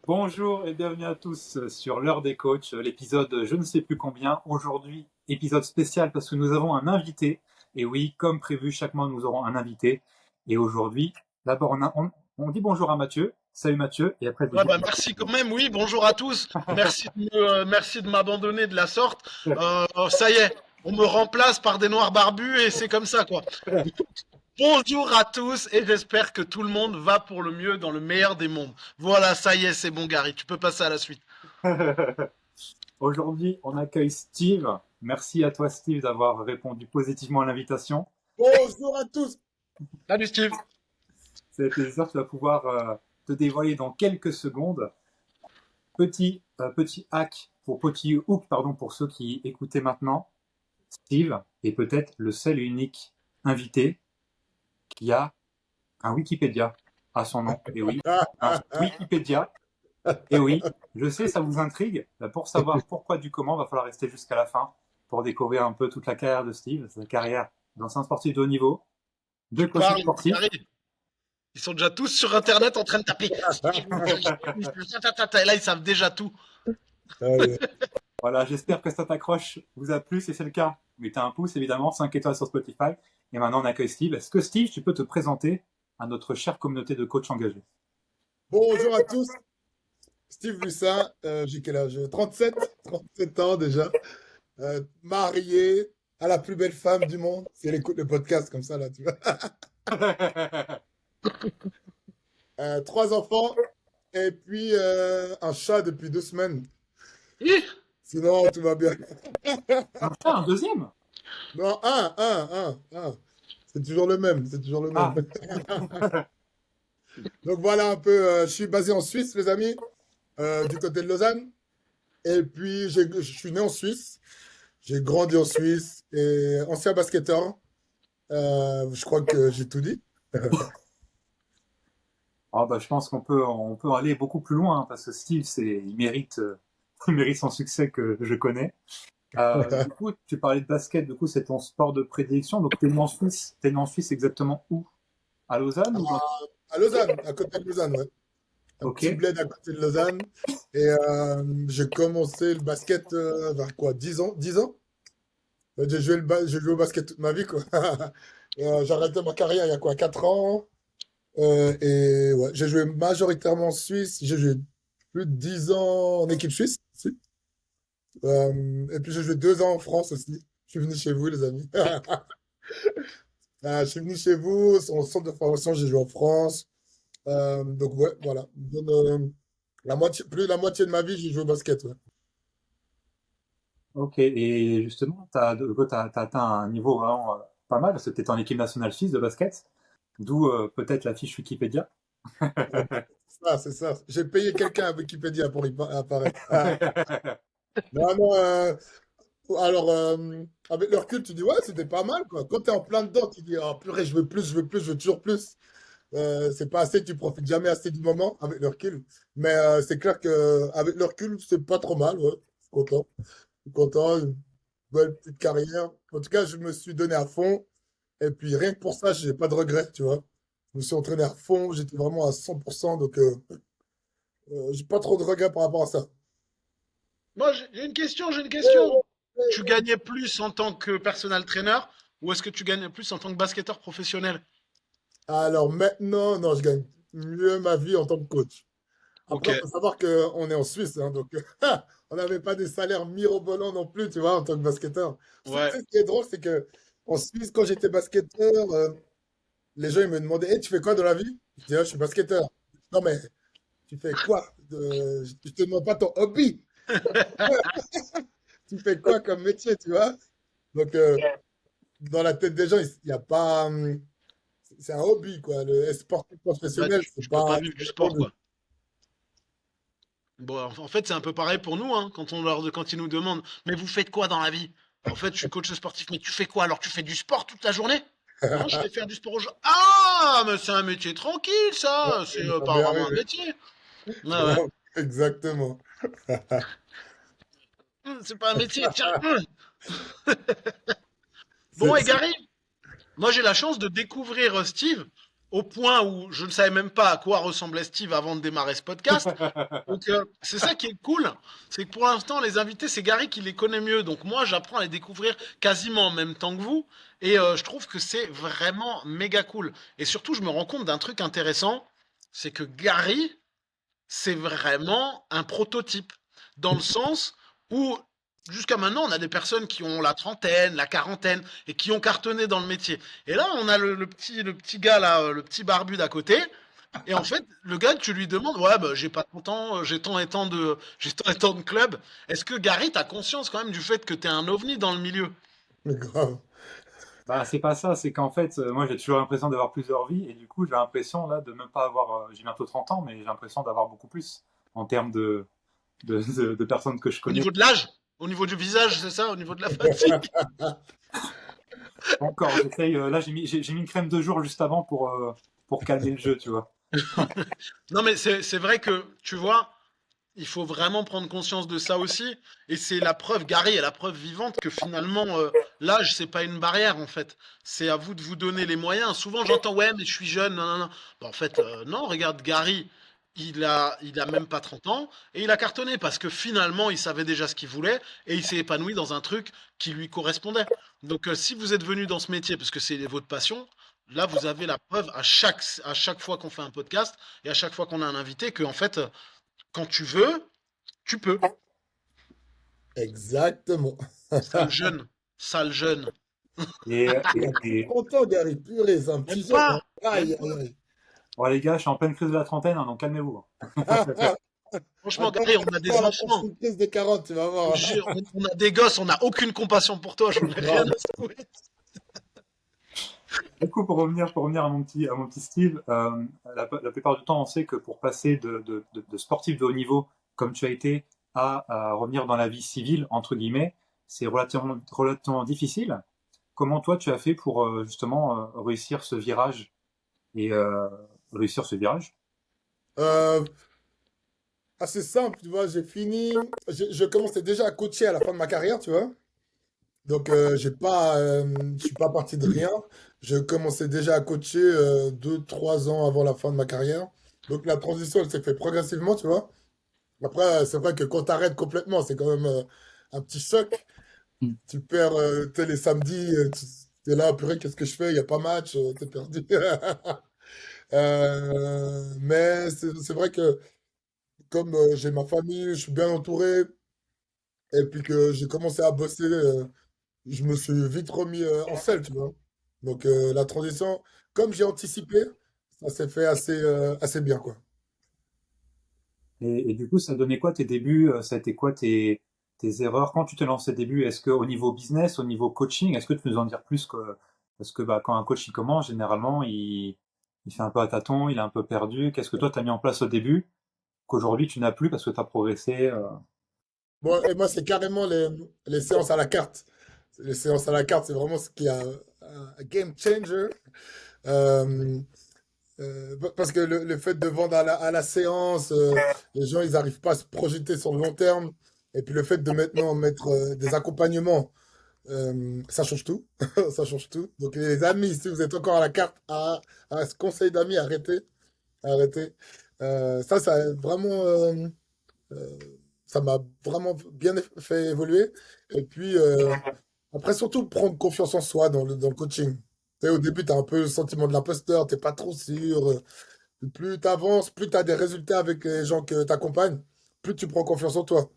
Bonjour et bienvenue à tous sur l'heure des coachs, l'épisode je ne sais plus combien. Aujourd'hui, épisode spécial parce que nous avons un invité. Et oui, comme prévu, chaque mois nous aurons un invité. Et aujourd'hui, d'abord on dit bonjour à Mathieu. Salut Mathieu. Et après je Ouais, dis bah merci quand même, oui, bonjour à tous. Merci de m'abandonner de la sorte. Ça y est, on me remplace par des noirs barbus et c'est comme ça, quoi. Bonjour à tous et j'espère que tout le monde va pour le mieux dans le meilleur des mondes. Voilà, ça y est, c'est bon, Gary, tu peux passer à la suite. Aujourd'hui, on accueille Steve. Merci à toi Steve d'avoir répondu positivement à l'invitation. Bonjour à tous. Salut, Steve. C'est plaisir, tu vas pouvoir te dévoiler dans quelques secondes. Petit hack petit hook pardon pour ceux qui écoutaient maintenant. Steve est peut-être le seul et unique invité qui a un Wikipédia à son nom. Et oui, un Wikipédia. Et oui, je sais, ça vous intrigue. Pour savoir pourquoi du comment, il va falloir rester jusqu'à la fin pour découvrir un peu toute la carrière de Steve, sa carrière d'ancien sportif de haut niveau, de Tu coach parles, sportif. Gary. Ils sont déjà tous sur Internet en train de taper. Et là, ils savent déjà tout. Voilà, j'espère que cette accroche vous a plu. Si c'est le cas, mettez un pouce évidemment, 5 étoiles sur Spotify. Et maintenant, on accueille Steve. Est-ce que Steve, tu peux te présenter à notre chère communauté de coachs engagés? Bonjour à tous. Steve Lussin, j'ai quel âge? 37 ans déjà. Marié à la plus belle femme du monde. Si elle écoute le podcast comme ça, là, tu vois. 3 enfants et puis un chat depuis 2 semaines. Ih, Sinon, tout va bien. Un deuxième? Non, un. C'est toujours le même, c'est toujours le Ah, même. Donc voilà un peu, je suis basé en Suisse, les amis, du côté de Lausanne. Et puis, je suis né en Suisse. J'ai grandi en Suisse et ancien basketteur. Je crois que j'ai tout dit. ah bah, je pense on peut aller beaucoup plus loin hein, parce que Steve, il mérite son succès que je connais. Du coup, tu parlais de basket, du coup, c'est ton sport de prédilection. Donc, t'es né en Suisse. T'es né en Suisse exactement où? À Lausanne ou dans... À Lausanne, à côté de Lausanne, ouais. Un Ok. petit bled à côté de Lausanne. Et j'ai commencé le basket vers quoi? 10 ans? 10 ans? J'ai joué au basket toute ma vie, quoi. J'ai arrêté ma carrière il y a quoi? 4 ans. Et ouais, j'ai joué majoritairement en Suisse. J'ai joué plus de 10 ans en équipe suisse aussi. Et puis j'ai joué 2 ans en France aussi. Je suis venu chez vous, les amis. Je suis venu chez vous, en centre de formation, j'ai joué en France. Donc ouais, voilà. Plus de la moitié de ma vie, j'ai joué au basket. Ouais. Ok. Et justement, t'as atteint un niveau vraiment pas mal parce que t'étais en équipe nationale suisse de basket. D'où peut-être la fiche Wikipédia. C'est ça. J'ai payé quelqu'un à Wikipédia pour apparaître. Non, non, alors, avec le recul, tu dis, ouais, c'était pas mal, quoi. Quand t'es en plein dedans, tu dis, oh purée, je veux toujours plus. C'est pas assez, tu profites jamais assez du moment avec le recul. Mais c'est clair que avec le recul, c'est pas trop mal, ouais. Je suis content. Je suis content. Une belle petite carrière. En tout cas, je me suis donné à fond. Et puis, rien que pour ça, j'ai pas de regrets, tu vois. Je me suis entraîné à fond, j'étais vraiment à 100%, donc j'ai pas trop de regrets par rapport à ça. moi, j'ai une question. Tu gagnais plus en tant que personal trainer ou est-ce que tu gagnais plus en tant que basketteur professionnel? Alors maintenant, non, je gagne mieux ma vie en tant que coach. Ok, Après, il faut savoir qu'on est en Suisse, hein, donc on n'avait pas des salaires mirobolants non plus, tu vois, en tant que basketteur. ouais. Ce qui est drôle, c'est que en Suisse, quand j'étais basketteur, les gens ils me demandaient, hey, tu fais quoi dans la vie? Je dis, ah, je suis basketteur. Non, mais tu fais quoi? Je te demande pas ton hobby. Tu fais quoi comme métier, tu vois? Donc, dans la tête des gens, il n'y a pas. C'est un hobby, quoi. Le sportif Ouais, professionnel, tu peux pas vivre du c'est pas un sport, hobby. quoi. Bon, en fait, c'est un peu pareil pour nous, hein, quand ils nous demandent, mais vous faites quoi dans la vie? En fait, je suis coach sportif, mais tu fais quoi? Alors, tu fais du sport toute la journée? Non, je vais faire du sport au jour. Ah, mais c'est un métier tranquille, ça. C'est Ça pas m'est vraiment un arrivé. métier. Ouais, ouais. Exactement. C'est pas un métier. Tiens. Bon, C'est, et c'est- Gary, moi, j'ai la chance de découvrir Steve. au point où je ne savais même pas à quoi ressemblait Steve avant de démarrer ce podcast. Donc, c'est ça qui est cool, c'est que pour l'instant, les invités, c'est Gary qui les connaît mieux. Donc, moi, j'apprends à les découvrir quasiment en même temps que vous. Et je trouve que c'est vraiment méga cool. Et surtout, je me rends compte d'un truc intéressant, c'est que Gary, c'est vraiment un prototype. Dans le sens où, jusqu'à maintenant, on a des personnes qui ont la trentaine, la quarantaine, et qui ont cartonné dans le métier. Et là, on a le petit gars, là, le petit barbu d'à côté. Et en fait, le gars, tu lui demandes, ouais, bah, j'ai pas tant de temps, j'ai tant et tant de clubs. Est-ce que Gary, t'as conscience quand même du fait que t'es un ovni dans le milieu? Mais grave. Bah, c'est pas ça, c'est qu'en fait, moi j'ai toujours l'impression d'avoir plusieurs vies et du coup j'ai l'impression là de même pas avoir, j'ai bientôt 30 ans, mais j'ai l'impression d'avoir beaucoup plus en termes de personnes que je Au connais. niveau de l'âge? Au niveau du visage, c'est ça? Au niveau de la fatigue? Encore, j'essaye, là j'ai mis une crème de jour juste avant pour calmer le jeu, tu vois. Non, mais c'est vrai que, tu vois, il faut vraiment prendre conscience de ça aussi. Et c'est la preuve, Gary est la preuve vivante que finalement, l'âge, c'est pas une barrière, en fait. C'est à vous de vous donner les moyens. Souvent, j'entends, ouais, mais je suis jeune, non, non, non. Bah, en fait, non, regarde, Gary, il a même pas 30 ans et il a cartonné parce que finalement, il savait déjà ce qu'il voulait et il s'est épanoui dans un truc qui lui correspondait. Donc, si vous êtes venu dans ce métier parce que c'est votre passion, là, vous avez la preuve à chaque fois qu'on fait un podcast et à chaque fois qu'on a un invité que, en fait, quand tu veux, tu peux. Exactement. Sale jeune. Sale jeune. Et, Il a et, plus et- 30 ans, Gary. Purée, c'est un petit Même jeune, hein. pas. Même Aïe, pas. aïe, aïe. bon, les gars, je suis en pleine crise de la trentaine, hein, donc calmez-vous. Franchement, Attends, Gary, on a des attends la enfants. prochaine crise des 40, tu vas voir. On a des gosses, on n'a aucune compassion pour toi, j'en ai rien Grave. à secouer. Du coup, pour revenir à mon petit Steve, la plupart du temps, on sait que pour passer de sportif de haut niveau, comme tu as été, à revenir dans la vie civile, entre guillemets, c'est relativement difficile. Comment toi, tu as fait pour justement réussir ce virage et réussir ce virage? Euh, Assez simple, tu vois, j'ai fini. Je commençais déjà à coacher à la fin de ma carrière, tu vois. Donc, je suis pas parti de rien. Je commençais déjà à coacher 2, 3 ans avant la fin de ma carrière. Donc, la transition, elle s'est fait progressivement, tu vois. Après, c'est vrai que quand tu arrêtes complètement, c'est quand même un petit choc. Tu perds, tu sais, les samedis, tu es là, purée, qu'est-ce que je fais? Il n'y a pas match, t'es perdu. Mais c'est vrai que comme j'ai ma famille, je suis bien entouré, et puis que j'ai commencé à bosser, je me suis vite remis en selle, tu vois. Donc la transition, comme j'ai anticipé, ça s'est fait assez bien, quoi. Et du coup, ça donnait quoi tes débuts? Ça a été quoi tes erreurs? Quand tu te lances tes débuts, est-ce qu'au niveau business, au niveau coaching, est-ce que tu peux nous en dire plus que, parce que bah, quand un coach il commence, généralement, il fait un peu à tâtons, il est un peu perdu. Qu'est-ce que toi, tu as mis en place au début qu'aujourd'hui tu n'as plus parce que tu as progressé Bon, et moi, c'est carrément les séances à la carte. Les séances à la carte, c'est vraiment ce qui a un game changer. Euh, Parce que le fait de vendre à la séance, les gens, ils n'arrivent pas à se projeter sur le long terme. Et puis le fait de maintenant mettre des accompagnements, ça change tout. Ça change tout. Donc les amis, si vous êtes encore à la carte, à ce conseil d'amis, arrêtez. Arrêtez. Ça a vraiment, euh, ça m'a vraiment bien fait évoluer. Et puis, après, surtout, prendre confiance en soi dans le coaching. Tu sais, au début, tu as un peu le sentiment de l'imposteur, tu pas trop sûr. Plus tu avances, plus tu as des résultats avec les gens que tu accompagnes, plus tu prends confiance en toi.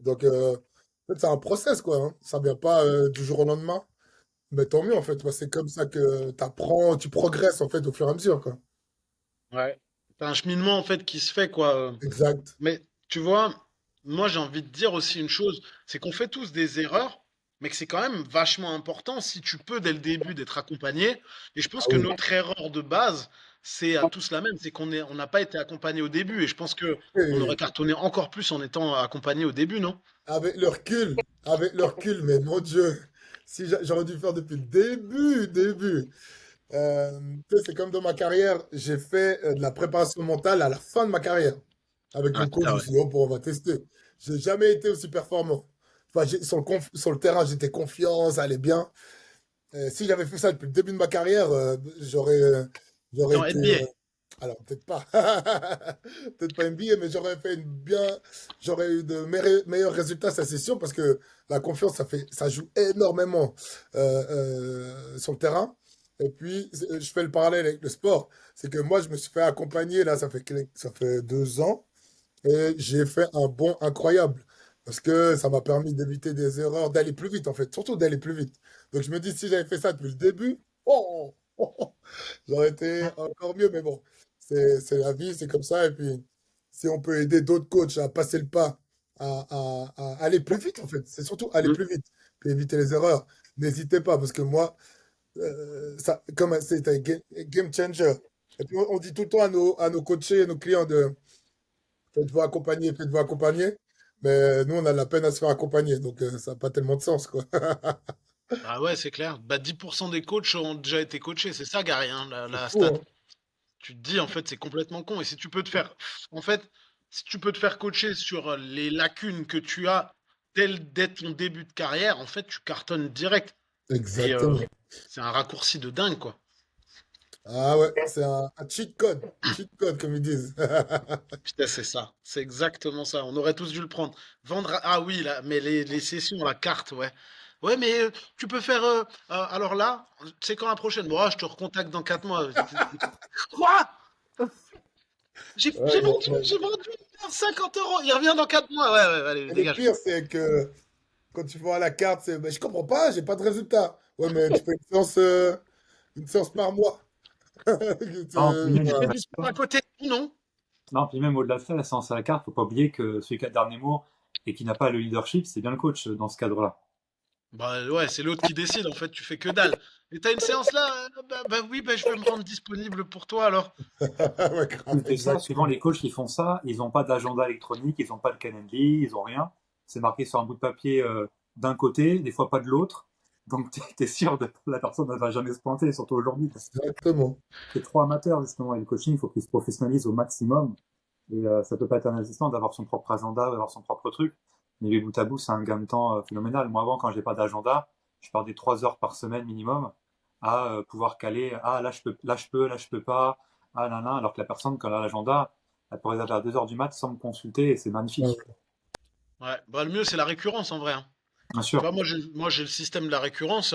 Donc, en fait, c'est un process, quoi, hein. Ça vient pas du jour au lendemain. Mais tant mieux, en fait. Moi, c'est comme ça que tu apprends, tu progresses, en fait, au fur et à mesure, quoi. Ouais. C'est un cheminement, en fait, qui se fait, quoi. Exact. Mais tu vois, moi j'ai envie de dire aussi une chose, c'est qu'on fait tous des erreurs, mais que c'est quand même vachement important si tu peux dès le début d'être accompagné. Et je Ah pense que oui. notre erreur de base, c'est à tous la même, c'est on n'a pas été accompagné au début. Et je pense que on aurait Et cartonné encore plus en étant accompagné au début, non? avec le recul, mais mon Dieu, si j'aurais dû faire depuis le début. Euh, Tu sais, c'est comme dans ma carrière, j'ai fait de la préparation mentale à la fin de ma carrière. Avec Ah, mon coach, putain, je me ouais. suis dit, oh, bon, on va tester. J'ai jamais été aussi performant. Enfin, sur le terrain, j'étais confiant, ça allait bien. Si j'avais fait ça depuis le début de ma carrière, j'aurais. J'aurais Dans été, NBA. alors peut-être pas, peut-être pas NBA, mais j'aurais eu de meilleurs résultats, ça c'est sûr, parce que la confiance, ça joue énormément sur le terrain. Et puis, je fais le parallèle avec le sport. C'est que moi, je me suis fait accompagner, là, ça fait 2 ans, et j'ai fait un bond incroyable. Parce que ça m'a permis d'éviter des erreurs, d'aller plus vite, en fait, surtout d'aller plus vite. Donc, je me dis, si j'avais fait ça depuis le début, oh, oh, oh, j'aurais été encore mieux, mais bon, c'est la vie, c'est comme ça. Et puis, si on peut aider d'autres coachs à passer le pas, à aller plus vite, en fait, c'est surtout aller plus vite, puis éviter les erreurs. N'hésitez pas, parce que moi, ça, comme c'est un game changer. Et puis, on dit tout le temps à nos coachés, à nos clients de faites-vous accompagner, faites-vous accompagner. Mais nous, on a de la peine à se faire accompagner, donc ça n'a pas tellement de sens, quoi. Ah ouais, c'est clair. Bah, 10% des coachs ont déjà été coachés. C'est ça, Gary, hein, C'est la fou, stat. hein. Tu te dis, en fait, c'est complètement con. Et si tu peux te faire, en fait, si tu peux te faire coacher sur les lacunes que tu as dès ton début de carrière, en fait, tu cartonnes direct. Et Exactement. c'est un raccourci de dingue, quoi. Ah ouais, c'est un cheat code. Cheat code, comme ils disent. Putain, c'est ça. C'est exactement ça. On aurait tous dû le prendre. Ah oui, là, mais les sessions, la carte, ouais. Ouais, mais tu peux faire. Alors là, c'est quand la prochaine? Bon, ah, je te recontacte dans 4 mois. Quoi? Ouais, J'ai vendu 50 €. Il revient dans 4 mois. Ouais, ouais, allez, et le dégage. pire, c'est que quand tu vois la carte, c'est ben, je comprends pas, j'ai pas de résultat. Ouais, mais tu fais une séance par mois. Non, puis même Tu fais au-delà de du sport à ça, côté? Non. non, puis même au-delà de ça, la séance à la carte, faut pas oublier que celui qui a le dernier mot et qui n'a pas le leadership, c'est bien le coach dans ce cadre-là. Bah ouais, c'est l'autre qui décide. En fait, tu fais que dalle. Et t'as une séance là? Bah oui, bah, je vais me rendre disponible pour toi alors. Ouais, grave, Plus que ça, souvent exactement. les coachs qui font ça, ils n'ont pas d'agenda électronique, ils n'ont pas de calendrier, ils n'ont rien. C'est marqué sur un bout de papier d'un côté, des fois pas de l'autre. Donc tu es sûr que la personne ne va jamais se pointer, surtout aujourd'hui. Exactement. C'est trop amateur justement et le coaching, il faut qu'il se professionnalise au maximum. Et ça peut pas être un investissement d'avoir son propre agenda, d'avoir son propre truc. Mais les bout à bout, c'est un gain de temps phénoménal. Moi avant, quand j'ai pas d'agenda, je perdais 3 heures par semaine minimum à pouvoir caler. Ah là je peux, là je peux, là je peux pas. Ah là là. Alors que la personne quand elle a l'agenda, elle pourrait aller à 2 heures du mat sans me consulter et c'est magnifique. Ouais, Ouais, bah le mieux c'est la récurrence en vrai, hein. Bien Tu sûr. vois, moi j'ai le système de la récurrence.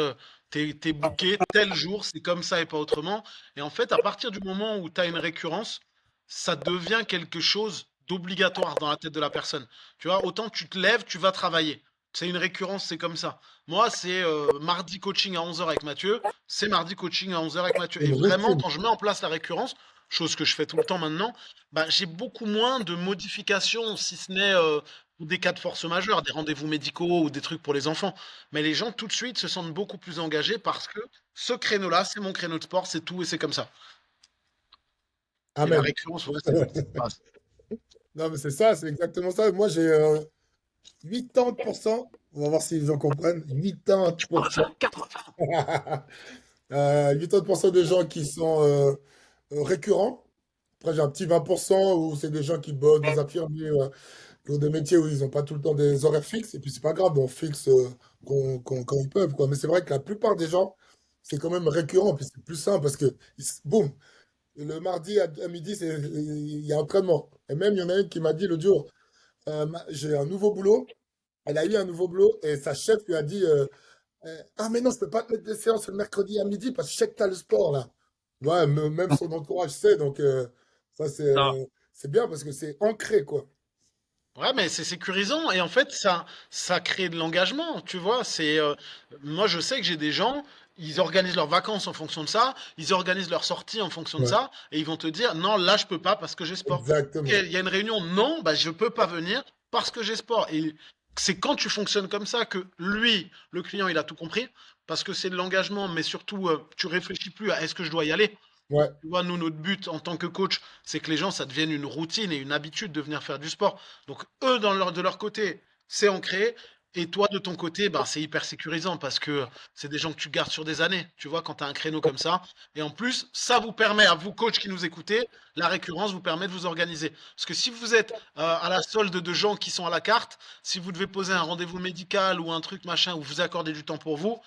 T'es booké tel jour, c'est comme ça et pas autrement. Et en fait, à partir du moment où tu as une récurrence, ça devient quelque chose d'obligatoire dans la tête de la personne. Tu vois, autant tu te lèves, tu vas travailler. C'est une récurrence, c'est comme ça. Moi, c'est mardi coaching à 11 h avec Mathieu, c'est mardi coaching à 11 h avec Mathieu. Et une vraiment, routine. quand je mets en place la récurrence, chose que je fais tout le temps maintenant, bah, j'ai beaucoup moins de modifications, si ce n'est pour des cas de force majeure, des rendez-vous médicaux ou des trucs pour les enfants. Mais les gens, tout de suite, se sentent beaucoup plus engagés parce que ce créneau-là, c'est mon créneau de sport, c'est tout et c'est comme ça. Et la Amen. récurrence, ouais, c'est une base. Non, mais c'est ça, c'est exactement ça. Moi, j'ai 80%, on va voir si les gens comprennent, 80%. 80. 80% de gens qui sont récurrents. Après, j'ai un petit 20% où c'est des gens qui bossent, des infirmiers, qui ont des métiers où ils n'ont pas tout le temps des horaires fixes. Et puis, c'est pas grave, on fixe quand ils peuvent, quoi. Mais c'est vrai que la plupart des gens, c'est quand même récurrent. Puis c'est plus simple parce que, boum, le mardi à midi, il y a entraînement. Et même, il y en a une qui m'a dit l'autre jour, j'ai un nouveau boulot. Elle a eu un nouveau boulot et sa chef lui a dit ah, mais non, je peux pas te mettre des séances le mercredi à midi parce que je sais que tu as le sport là. Ouais, même son entourage sait, donc ça, c'est bien parce que c'est ancré, quoi. Ouais, mais c'est sécurisant et en fait, ça crée de l'engagement, tu vois. Moi, je sais que j'ai des gens, ils organisent leurs vacances en fonction de ça, ils organisent leurs sorties en fonction de Ouais, ça, et ils vont te dire, non, là, je peux pas parce que j'ai sport. Ok, exactement. il y a une réunion, non, bah, je peux pas venir parce que j'ai sport. Et c'est quand tu fonctionnes comme ça que lui, le client, il a tout compris, parce que c'est de l'engagement, mais surtout, tu réfléchis plus à est-ce que je dois y aller. Ouais, Tu vois, nous, notre but en tant que coach, c'est que les gens, ça devienne une routine et une habitude de venir faire du sport. Donc, eux, de leur côté, c'est ancré. Et toi, de ton côté, ben, c'est hyper sécurisant parce que c'est des gens que tu gardes sur des années, tu vois, quand tu as un créneau comme ça. Et en plus, ça vous permet, à vous, coach qui nous écoutez, la récurrence vous permet de vous organiser. Parce que si vous êtes à la solde de gens qui sont à la carte, si vous devez poser un rendez-vous médical ou un truc machin, ou vous accordez du temps pour vous,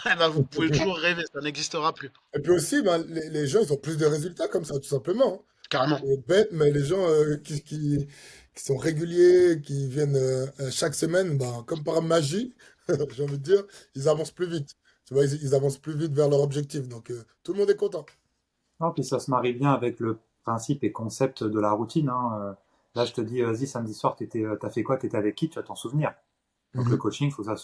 Bah, vous pouvez toujours rêver, ça n'existera plus. Et puis aussi, ben, les gens, ils ont plus de résultats comme ça, tout simplement, hein. Carrément. C'est bête, mais les gens qui sont réguliers, qui viennent chaque semaine, ben, comme par magie, j'ai envie de dire, ils avancent plus vite. Tu vois, ils avancent plus vite vers leur objectif. Donc, tout le monde est content. Non, puis ça se marie bien avec le principe et concept de la routine, hein. Là, je te dis, vas-y, samedi soir, t'as fait quoi? T'étais avec qui? Tu vas t'en souvenir. Donc le Mhm. coaching, faut que ça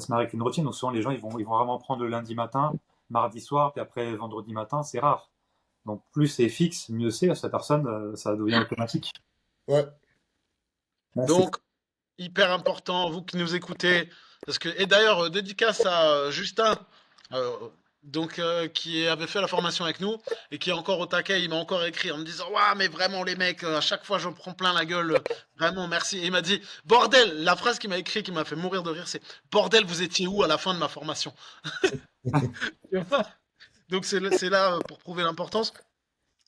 se marie avec une routine. Donc souvent, les gens, ils vont vraiment prendre le lundi matin, mardi soir, puis après vendredi matin, c'est rare. Donc plus c'est fixe, mieux c'est. Cette personne, ça devient automatique. Ouais. Là, c'est Donc, hyper important, vous qui nous écoutez, parce que, et d'ailleurs, dédicace à Justin, euh, qui avait fait la formation avec nous et qui est encore au taquet, il m'a encore écrit en me disant, waouh, mais vraiment, les mecs, à chaque fois, je me prends plein la gueule, vraiment, merci. Et il m'a dit, bordel, la phrase qu'il m'a écrit, qui m'a fait mourir de rire, c'est, bordel, vous étiez où à la fin de ma formation? Donc, c'est là pour prouver l'importance.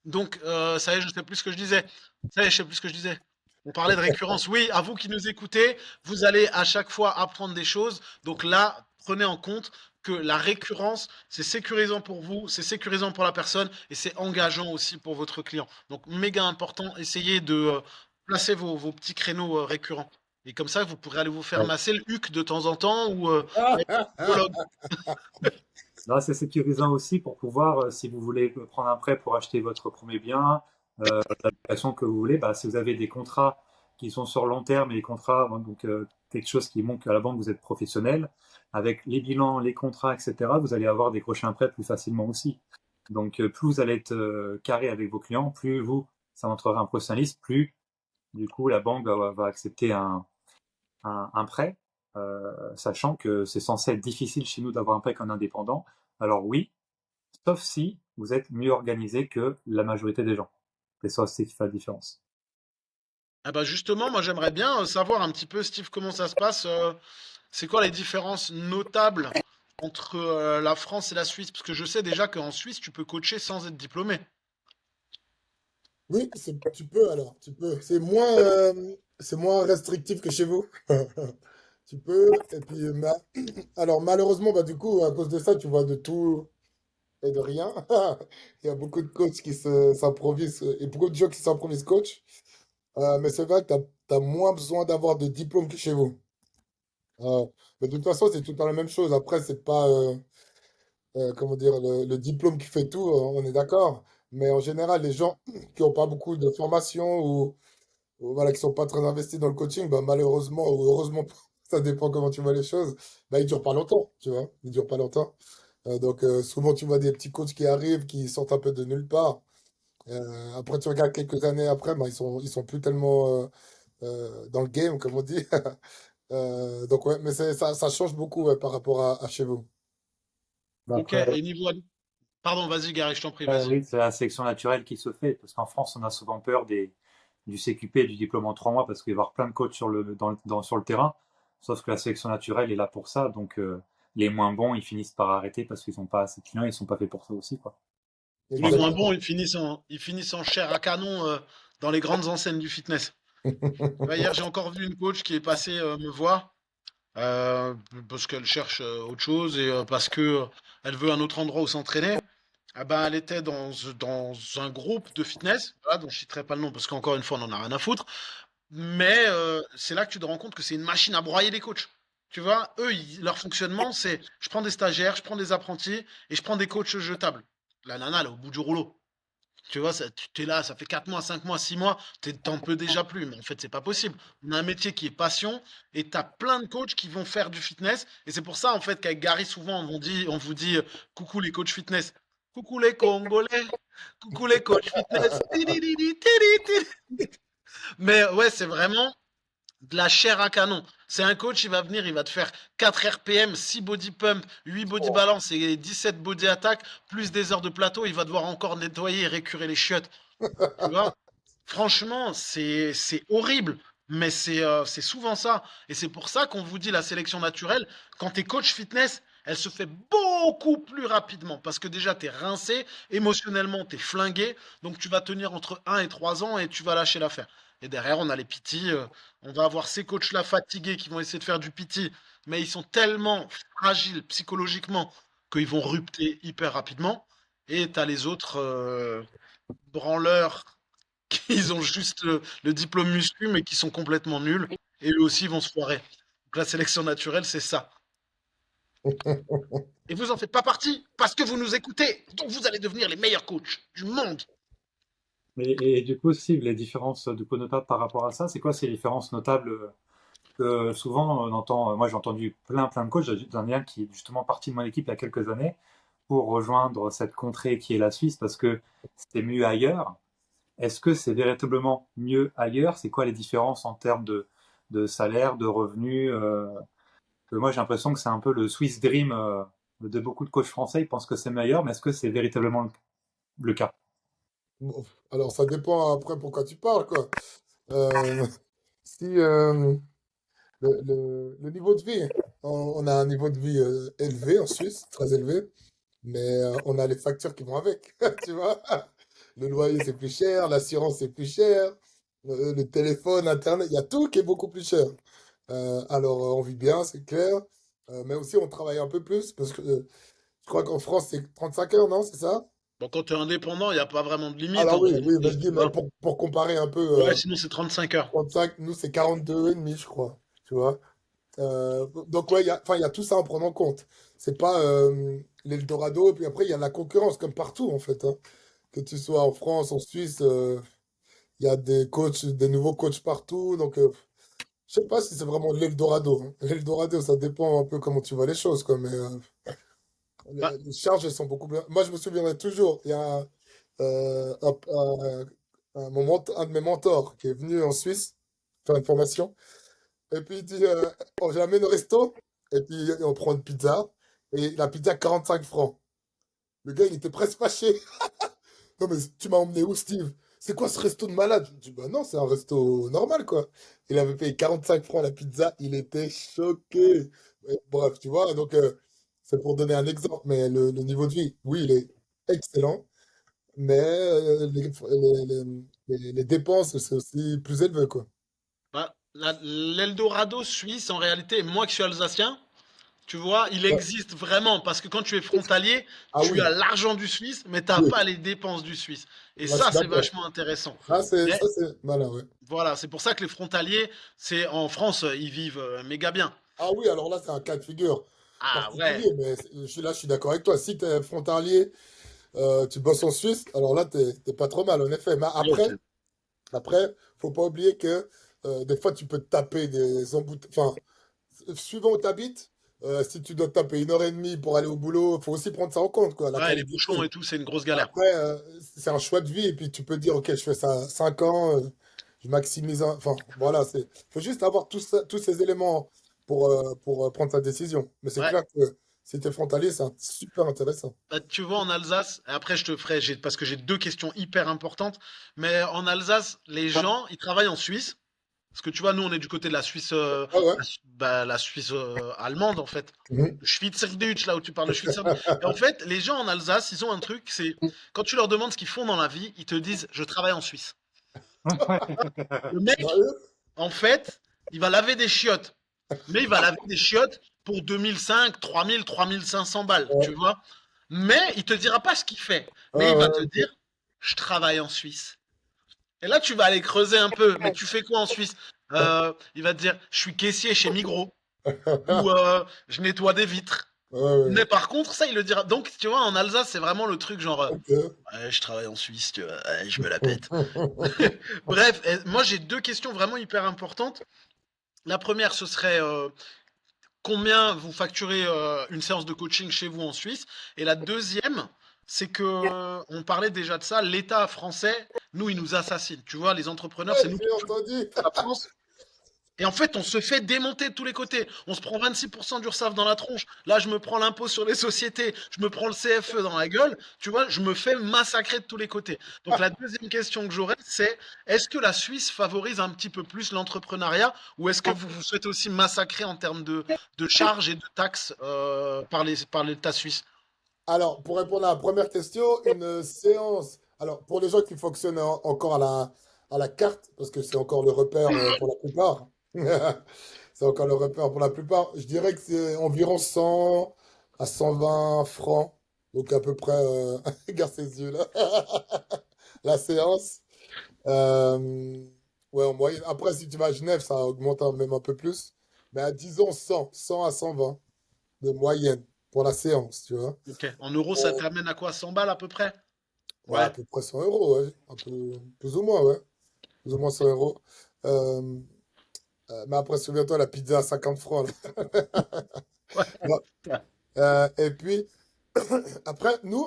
Donc, ça y est, je sais plus ce que je disais. Ça y est, je sais plus ce que je disais. On parlait de récurrence. Oui, à vous qui nous écoutez, vous allez à chaque fois apprendre des choses. Donc là, prenez en compte que la récurrence, c'est sécurisant pour vous, c'est sécurisant pour la personne et c'est engageant aussi pour votre client. Donc, méga important, essayez de placer vos petits créneaux récurrents. Et comme ça, vous pourrez aller vous faire ouais. masser le huc de temps en temps ou aller au psychologue. Là, c'est sécurisant aussi pour pouvoir, si vous voulez prendre un prêt pour acheter votre premier bien, la location que vous voulez, bah, si vous avez des contrats qui sont sur long terme et les contrats, donc quelque chose qui montre qu'à la banque vous êtes professionnel, avec les bilans, les contrats, etc., vous allez avoir décroché un prêt plus facilement aussi. Donc plus vous allez être carré avec vos clients, plus vous, ça entrera un professionnalisme, plus du coup la banque va accepter un prêt, sachant que c'est censé être difficile chez nous d'avoir un prêt qu'un indépendant. Alors oui, sauf si vous êtes mieux organisé que la majorité des gens. Et ça, c'est qui fait la différence. Ah bah justement, moi j'aimerais bien savoir un petit peu, Steve, comment ça se passe. C'est quoi les différences notables entre la France et la Suisse? Parce que je sais déjà qu'en Suisse, tu peux coacher sans être diplômé. Oui, tu peux alors, tu peux. C'est moins restrictif que chez vous. Tu peux. Et puis, alors malheureusement, bah, du coup, à cause de ça, tu vois de tout et de rien. Il y a beaucoup de coachs s'improvisent et beaucoup de gens qui s'improvisent coach. Mais c'est vrai que tu as moins besoin d'avoir de diplôme que chez vous. Euh, mais de toute façon, c'est tout le temps la même chose. Après, c'est pas, comment dire, le diplôme qui fait tout, on est d'accord. Mais en général, les gens qui n'ont pas beaucoup de formation ou voilà, qui sont pas très investis dans le coaching, bah, malheureusement ou heureusement, ça dépend comment tu vois les choses, bah, ils durent pas longtemps, tu vois. Ils durent pas longtemps. Donc, souvent, tu vois des petits coachs qui arrivent, qui sortent un peu de nulle part. Après, tu regardes quelques années après, bah, ils sont plus tellement dans le game, comme on dit. Donc, ouais, mais ça change beaucoup ouais, par rapport à chez vous. Bah, Ok, après, et niveau... Pardon, vas-y Gary, je t'en prie, vas-y. oui, c'est la sélection naturelle qui se fait, parce qu'en France, on a souvent peur du CQP et du diplôme en 3 mois, parce qu'il va y avoir plein de coachs sur le terrain, sauf que la sélection naturelle est là pour ça, donc les moins bons, ils finissent par arrêter parce qu'ils n'ont pas assez de clients, ils sont pas faits pour ça aussi, quoi. Les moins Exactement. bons, ils finissent en chair à canon dans les grandes enseignes du fitness. Ouais, hier, j'ai encore vu une coach qui est passée me voir euh, parce qu'elle cherche autre chose et parce que elle veut un autre endroit où s'entraîner. Ah ben, elle était dans un groupe de fitness, voilà, dont je ne citerai pas le nom parce qu'encore une fois, on en a rien à foutre. Mais c'est là que tu te rends compte que c'est une machine à broyer les coachs. Tu vois, eux, leur fonctionnement, c'est je prends des stagiaires, je prends des apprentis et je prends des coachs jetables. La nana, elle est au bout du rouleau. Tu vois, tu es là, ça fait 4 mois, 5 mois, 6 mois, t'en peux déjà plus. Mais en fait, c'est pas possible. On a un métier qui est passion et tu as plein de coachs qui vont faire du fitness. Et c'est pour ça, en fait, qu'avec Gary, souvent, on vous dit coucou les coachs fitness. Coucou les Congolais. Coucou les coachs fitness. Tidididi, tididi. Mais ouais, c'est vraiment de la chair à canon. C'est un coach, il va venir, il va te faire 4 RPM, 6 body pump, 8 body balance et 17 body attack, plus des heures de plateau. Il va devoir encore nettoyer et récurer les chiottes. Tu vois? Franchement, c'est horrible. Mais c'est souvent ça. Et c'est pour ça qu'on vous dit la sélection naturelle, quand tu es coach fitness, elle se fait beaucoup plus rapidement. Parce que déjà, tu es rincé, émotionnellement, tu es flingué. Donc tu vas tenir entre 1 et 3 ans et tu vas lâcher l'affaire. Et derrière, on a les PT. On va avoir ces coachs-là fatigués qui vont essayer de faire du PT mais ils sont tellement fragiles psychologiquement qu'ils vont rupter hyper rapidement. Et tu as les autres branleurs qui ont juste le diplôme muscu, mais qui sont complètement nuls. Et eux aussi vont se foirer. Donc la sélection naturelle, c'est ça. Et vous en faites pas partie parce que vous nous écoutez. Donc vous allez devenir les meilleurs coachs du monde. Et du coup, Steve, les différences du coup notables par rapport à ça, c'est quoi ces différences notables que souvent on entend, moi j'ai entendu plein de coachs, j'en ai un qui est justement parti de mon équipe il y a quelques années pour rejoindre cette contrée qui est la Suisse parce que c'était mieux ailleurs. Est-ce que c'est véritablement mieux ailleurs? C'est quoi les différences en termes de salaire, de revenus que moi j'ai l'impression que c'est un peu le Swiss Dream de beaucoup de coachs français, ils pensent que c'est meilleur, mais est-ce que c'est véritablement le cas? Bon, alors, ça dépend après pourquoi tu parles, quoi. Euh, si le niveau de vie, on a un niveau de vie élevé en Suisse, très élevé, mais on a les factures qui vont avec, tu vois. Le loyer, c'est plus cher, l'assurance, c'est plus cher, le téléphone, Internet, il y a tout qui est beaucoup plus cher. Alors, on vit bien, c'est clair, mais aussi on travaille un peu plus, parce que je crois qu'en France, c'est 35 heures, non, c'est ça? Bon, quand tu es indépendant, il n'y a pas vraiment de limite en Alors oui, oui, mais réalité, je tu dis, mais vois. pour comparer un peu, Ouais, sinon c'est 35 heures. 35, nous, c'est 42 et demi, je crois, tu vois. Donc, ouais, enfin, il y a tout ça à prendre en compte. C'est pas l'Eldorado, et puis après, il y a la concurrence, comme partout, en fait, hein. Que tu sois en France, en Suisse, il y a des coachs, des nouveaux coachs partout. Donc, je sais pas si c'est vraiment l'Eldorado, hein. L'Eldorado, ça dépend un peu comment tu vois les choses, quoi. Mais Bah, les charges, elles sont beaucoup plus. Moi, je me souviendrai toujours, il y a un de mes mentors qui est venu en Suisse faire une formation. Et puis, il dit oh, je l'amène au resto. Et puis, on prend une pizza. Et la pizza, 45 francs. Le gars, il était presque fâché. Non, mais tu m'as emmené où, Steve? C'est quoi ce resto de malade? Je lui dis, bah non, c'est un resto normal, quoi. Il avait payé 45 francs la pizza, il était choqué. Bref, tu vois, donc c'est pour donner un exemple, mais le niveau de vie, oui, il est excellent, mais les dépenses, c'est aussi plus élevé, quoi. l'Eldorado suisse, en réalité, moi qui suis alsacien, tu vois, il Ouais. existe vraiment parce que quand tu es frontalier, Ah tu as oui, l'argent du Suisse, mais tu n'as oui, pas les dépenses du Suisse. Et là, je ça, suis c'est d'accord. vachement intéressant. Mais Ça, c'est malin, ouais. voilà, c'est pour ça que les frontaliers, c'est en France, ils vivent méga bien. Ah oui, alors là, c'est un cas de figure Ah ouais, particulier, mais je suis d'accord avec toi. Si tu es frontalier, tu bosses en Suisse, alors là, t'es pas trop mal, en effet. Mais ouais, après, faut pas oublier que des fois, tu peux te taper des embouteillages. Enfin, suivant où tu habites, si tu dois te taper 1 heure et demie pour aller au boulot, faut aussi prendre ça en compte, quoi, la ouais, les qualité de bouchons vie. et tout, c'est une grosse galère. Après, c'est un choix de vie, et puis tu peux dire, ok, je fais ça 5 ans, je maximise. Enfin, voilà, faut juste avoir tous ces éléments pour prendre sa décision. Mais c'est Ouais. clair que si tu es frontalier, c'est super intéressant. Bah, tu vois, en Alsace, et après je te ferai, parce que j'ai deux questions hyper importantes, mais en Alsace, les gens, ils travaillent en Suisse. Parce que tu vois, nous, on est du côté de la Suisse, Ah ouais? la Suisse allemande, en fait. Mhm. Le Schweizerdeutsch, là où tu parles de Schweizerdeutsch. Et en fait, les gens en Alsace, ils ont un truc, c'est quand tu leur demandes ce qu'ils font dans la vie, ils te disent, je travaille en Suisse. Le mec, Sérieux? en fait, il va laver des chiottes. Mais il va laver des chiottes pour 2005, 3000, 3500 balles, tu Ouais. vois. Mais il te dira pas ce qu'il fait. Mais Ah il va ouais, te ok. dire, je travaille en Suisse. Et là, tu vas aller creuser un peu. Mais tu fais quoi en Suisse? Il va te dire, je suis caissier chez Migros. Ou je nettoie des vitres. Ouais, ouais. Mais par contre, ça, il le dira. Donc, tu vois, en Alsace, c'est vraiment le truc genre, Ok. ouais, je travaille en Suisse, tu vois, ouais, je me la pète. Bref, moi, j'ai deux questions vraiment hyper importantes. La première, ce serait combien vous facturez une séance de coaching chez vous en Suisse? Et la deuxième, c'est que on parlait déjà de ça, l'État français, nous, il nous assassine. Tu vois, les entrepreneurs, c'est Ouais, nous j'ai qui faisons entendu. la France. Et en fait, on se fait démonter de tous les côtés. On se prend 26% d'URSSAF dans la tronche. Là, je me prends l'impôt sur les sociétés. Je me prends le CFE dans la gueule. Tu vois, je me fais massacrer de tous les côtés. Donc, la deuxième question que j'aurais, c'est est-ce que la Suisse favorise un petit peu plus l'entrepreneuriat ou est-ce que vous vous souhaitez aussi massacrer en termes de charges et de taxes par l'État suisse? Alors, pour répondre à la première question, une séance. Alors, pour les gens qui fonctionnent encore à la carte, parce que c'est encore le repère pour la plupart, C'est encore le repère pour la plupart. Je dirais que c'est environ 100 à 120 francs. Donc à peu près, regarde ses yeux là. La séance. Euh, ouais, en moyenne. Après, si tu vas à Genève, ça augmente même un peu plus. Mais disons 100 à 120 de moyenne pour la séance, tu vois. Ok. En euros, ça t'amène à quoi? 100 balles à peu près? Ouais, à Ouais. peu près 100 euros, ouais. Un peu, plus ou moins, ouais. Plus ou moins 100 euros. Euh, mais après, souviens-toi, la pizza à 50 francs, là. Ouais. Bon, et puis, après, nous,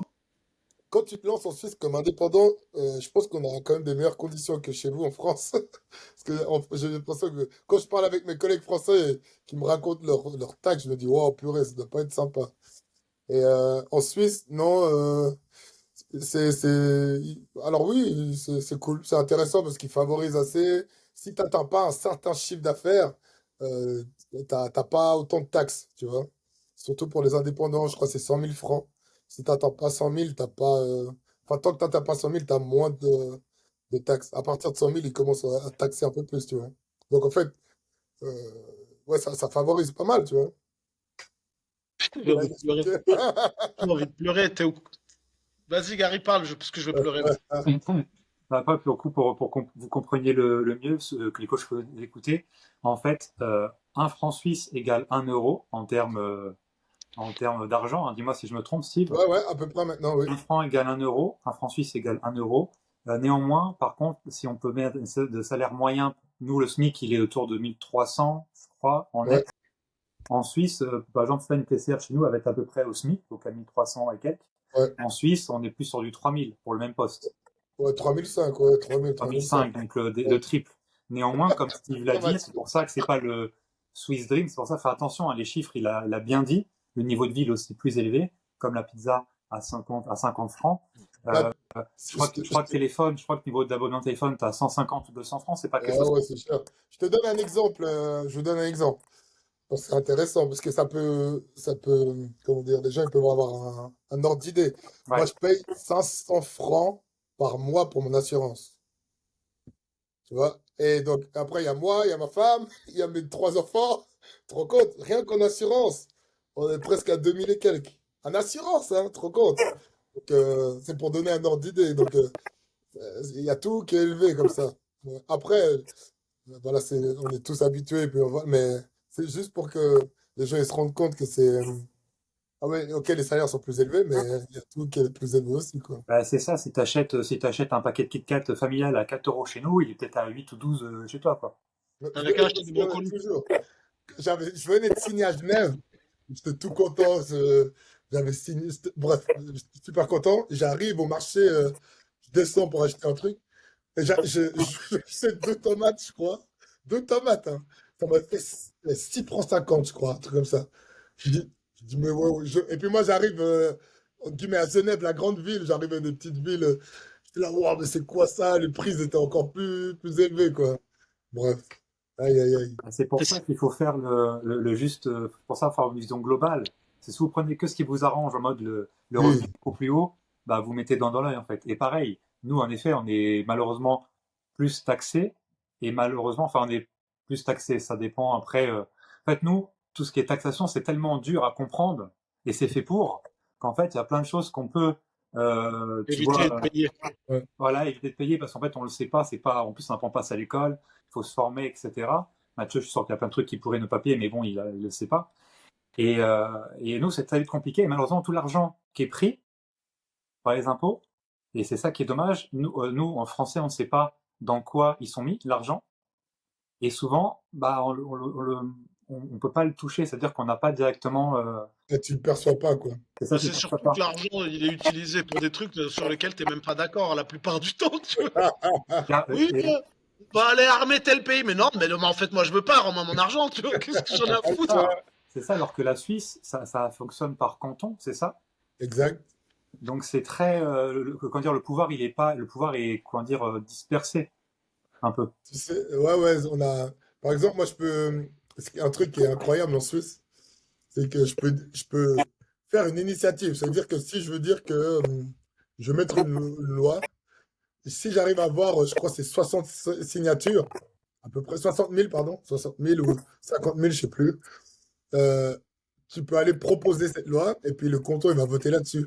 quand tu te lances en Suisse comme indépendant, je pense qu'on aura quand même des meilleures conditions que chez vous en France. Parce que j'ai l'impression que quand je parle avec mes collègues français qui me racontent leur taxes, je me dis, wow, purée, ça doit pas être sympa. Et en Suisse, non, alors oui, c'est cool, c'est intéressant parce qu'il favorise assez. Si tu n'atteins pas un certain chiffre d'affaires, euh, t'as pas autant de taxes, tu vois. Surtout pour les indépendants, je crois que c'est 100 000 francs. Si tu n'atteins pas 100 000, t'as pas. Enfin, tant que tu n'atteins pas 100 000, tu as moins de taxes. À partir de 100 000, ils commencent à taxer un peu plus, tu vois. Donc en fait, euh, ouais, ça favorise pas mal, tu vois. J'ai Il a envie de pleurer. expliqué. J'ai envie de pleurer. Vas-y, Gary, parle, parce que je vais pleurer. Bah, après, pour le coup, pour que vous compreniez le mieux, que les coachs peuvent écouter, en fait, 1 franc suisse égale 1 euro en termes d'argent, hein. Dis-moi si je me trompe, Steve. Ouais, ouais, à peu près maintenant, oui. 1 franc égale 1 euro, 1 franc suisse égale 1 euro. Néanmoins, par contre, si on peut mettre de salaire moyen, nous, le SMIC, il est autour de 1300, je crois, en Ouais, net. En Suisse, par exemple, Sven PCR chez nous, elle va être à peu près au SMIC, donc à 1300 et quelques. ouais. En Suisse, on est plus sur du 3000 pour le même poste. Ouais, 3005, ouais, 3000, 3005. 3005, donc le Ouais. triple. Néanmoins, comme Steve l'a Pas mal. dit, c'est pour ça que c'est pas le Swiss Dream, c'est pour ça, faire attention, hein, les chiffres, il a bien dit, le niveau de vie est aussi plus élevé, comme la pizza à 50 francs. Bah, Euh, je crois que niveau d'abonnement téléphone, tu as 150 ou 200 francs, c'est pas quelque ouais, chose. ouais, c'est cher. Je te donne un exemple, je vous donne un exemple. Parce que c'est intéressant, parce que comment dire, les gens ils peuvent avoir un ordre d'idée. Moi, Ouais, je paye 500 francs par mois pour mon assurance. Tu vois? Et donc, après, il y a moi, il y a ma femme, il y a mes 3 enfants. Tu te rends compte? Rien qu'en assurance, on est presque à 2000 et quelques. En assurance, hein, tu te rends compte? Donc, c'est pour donner un ordre d'idée. Donc, il y a tout qui est élevé comme ça. Après, voilà, on est tous habitués, puis mais c'est juste pour que les gens ils se rendent compte que ah ouais, ok, les salaires sont plus élevés, mais il y a tout qui est plus élevé aussi, quoi. bah, c'est ça, si t'achètes un paquet de Kit Kat familial à 4 euros chez nous, il est peut-être à 8 ou 12 chez toi, quoi. Je Avec venais un acheter des de, brocolis. toujours. Je venais de signer à Genève. J'étais tout content. J'avais signé. Bref, j'étais super content. J'arrive au marché, je descends pour acheter un truc. Et j'achète 2 tomates, je crois. 2 tomates, hein. Ça m'a fait 6 francs 50, je crois, un truc comme ça. Je dis, mais ouais, ouais, et puis moi, j'arrive, entre guillemets, à Genève, la grande ville. J'arrive à des petites villes. J'étais là, wow, mais c'est quoi ça? Les prix étaient encore plus élevés, quoi. Bref. Aïe, aïe, aïe. C'est pour ça qu'il faut faire le juste, pour ça, il faut avoir une vision globale. C'est si vous prenez que ce qui vous arrange en mode le revenu Oui, au plus haut, bah, vous mettez dans l'œil, en fait. Et pareil, nous, en effet, on est malheureusement plus taxés, et malheureusement, enfin, on est plus taxés. Ça dépend après, en fait, nous, tout ce qui est taxation, c'est tellement dur à comprendre, et c'est fait pour, qu'en fait, il y a plein de choses qu'on peut, tu Éviter de vois, payer. ouais. voilà, éviter de payer parce qu'en fait, on le sait pas, c'est pas, en plus, on n'apprend pas ça à l'école, il faut se former, etc. Mathieu, je suis sûr qu'il y a plein de trucs qu'il pourrait ne pas payer, mais bon, il le sait pas. Et nous, c'est très vite compliqué. Et malheureusement, tout l'argent qui est pris par les impôts, et c'est ça qui est dommage, nous, en français, on ne sait pas dans quoi ils sont mis, l'argent. Et souvent, bah, on peut pas le toucher, c'est-à-dire qu'on n'a pas directement, Et tu le perçois pas, quoi. c'est ça, Bah, tu c'est ne perçois surtout que pas. l'argent, il est utilisé pour des trucs sur lesquels tu n'es même pas d'accord la plupart du temps, tu vois. Car- Oui, et- on va aller armer tel pays. Mais non, mais en fait, moi, je veux pas, rends-moi mon argent, tu vois. Qu'est-ce que j'en ai à c'est foutre? ça, c'est ça, alors que la Suisse, ça fonctionne par canton, c'est ça? Exact. Donc c'est très, comment dire, le pouvoir, il est pas, le pouvoir est, comment dire, dispersé un peu. Tu sais, ouais, ouais, par exemple, moi, c'est un truc qui est incroyable en Suisse, c'est que je peux faire une initiative. Ça veut dire que si je veux dire que je vais mettre une loi, si j'arrive à avoir, je crois, que c'est 60 signatures, à peu près 60 000, pardon, 60 000 ou 50 000, je sais plus. Euh, Tu peux aller proposer cette loi et puis le canton, il va voter là-dessus.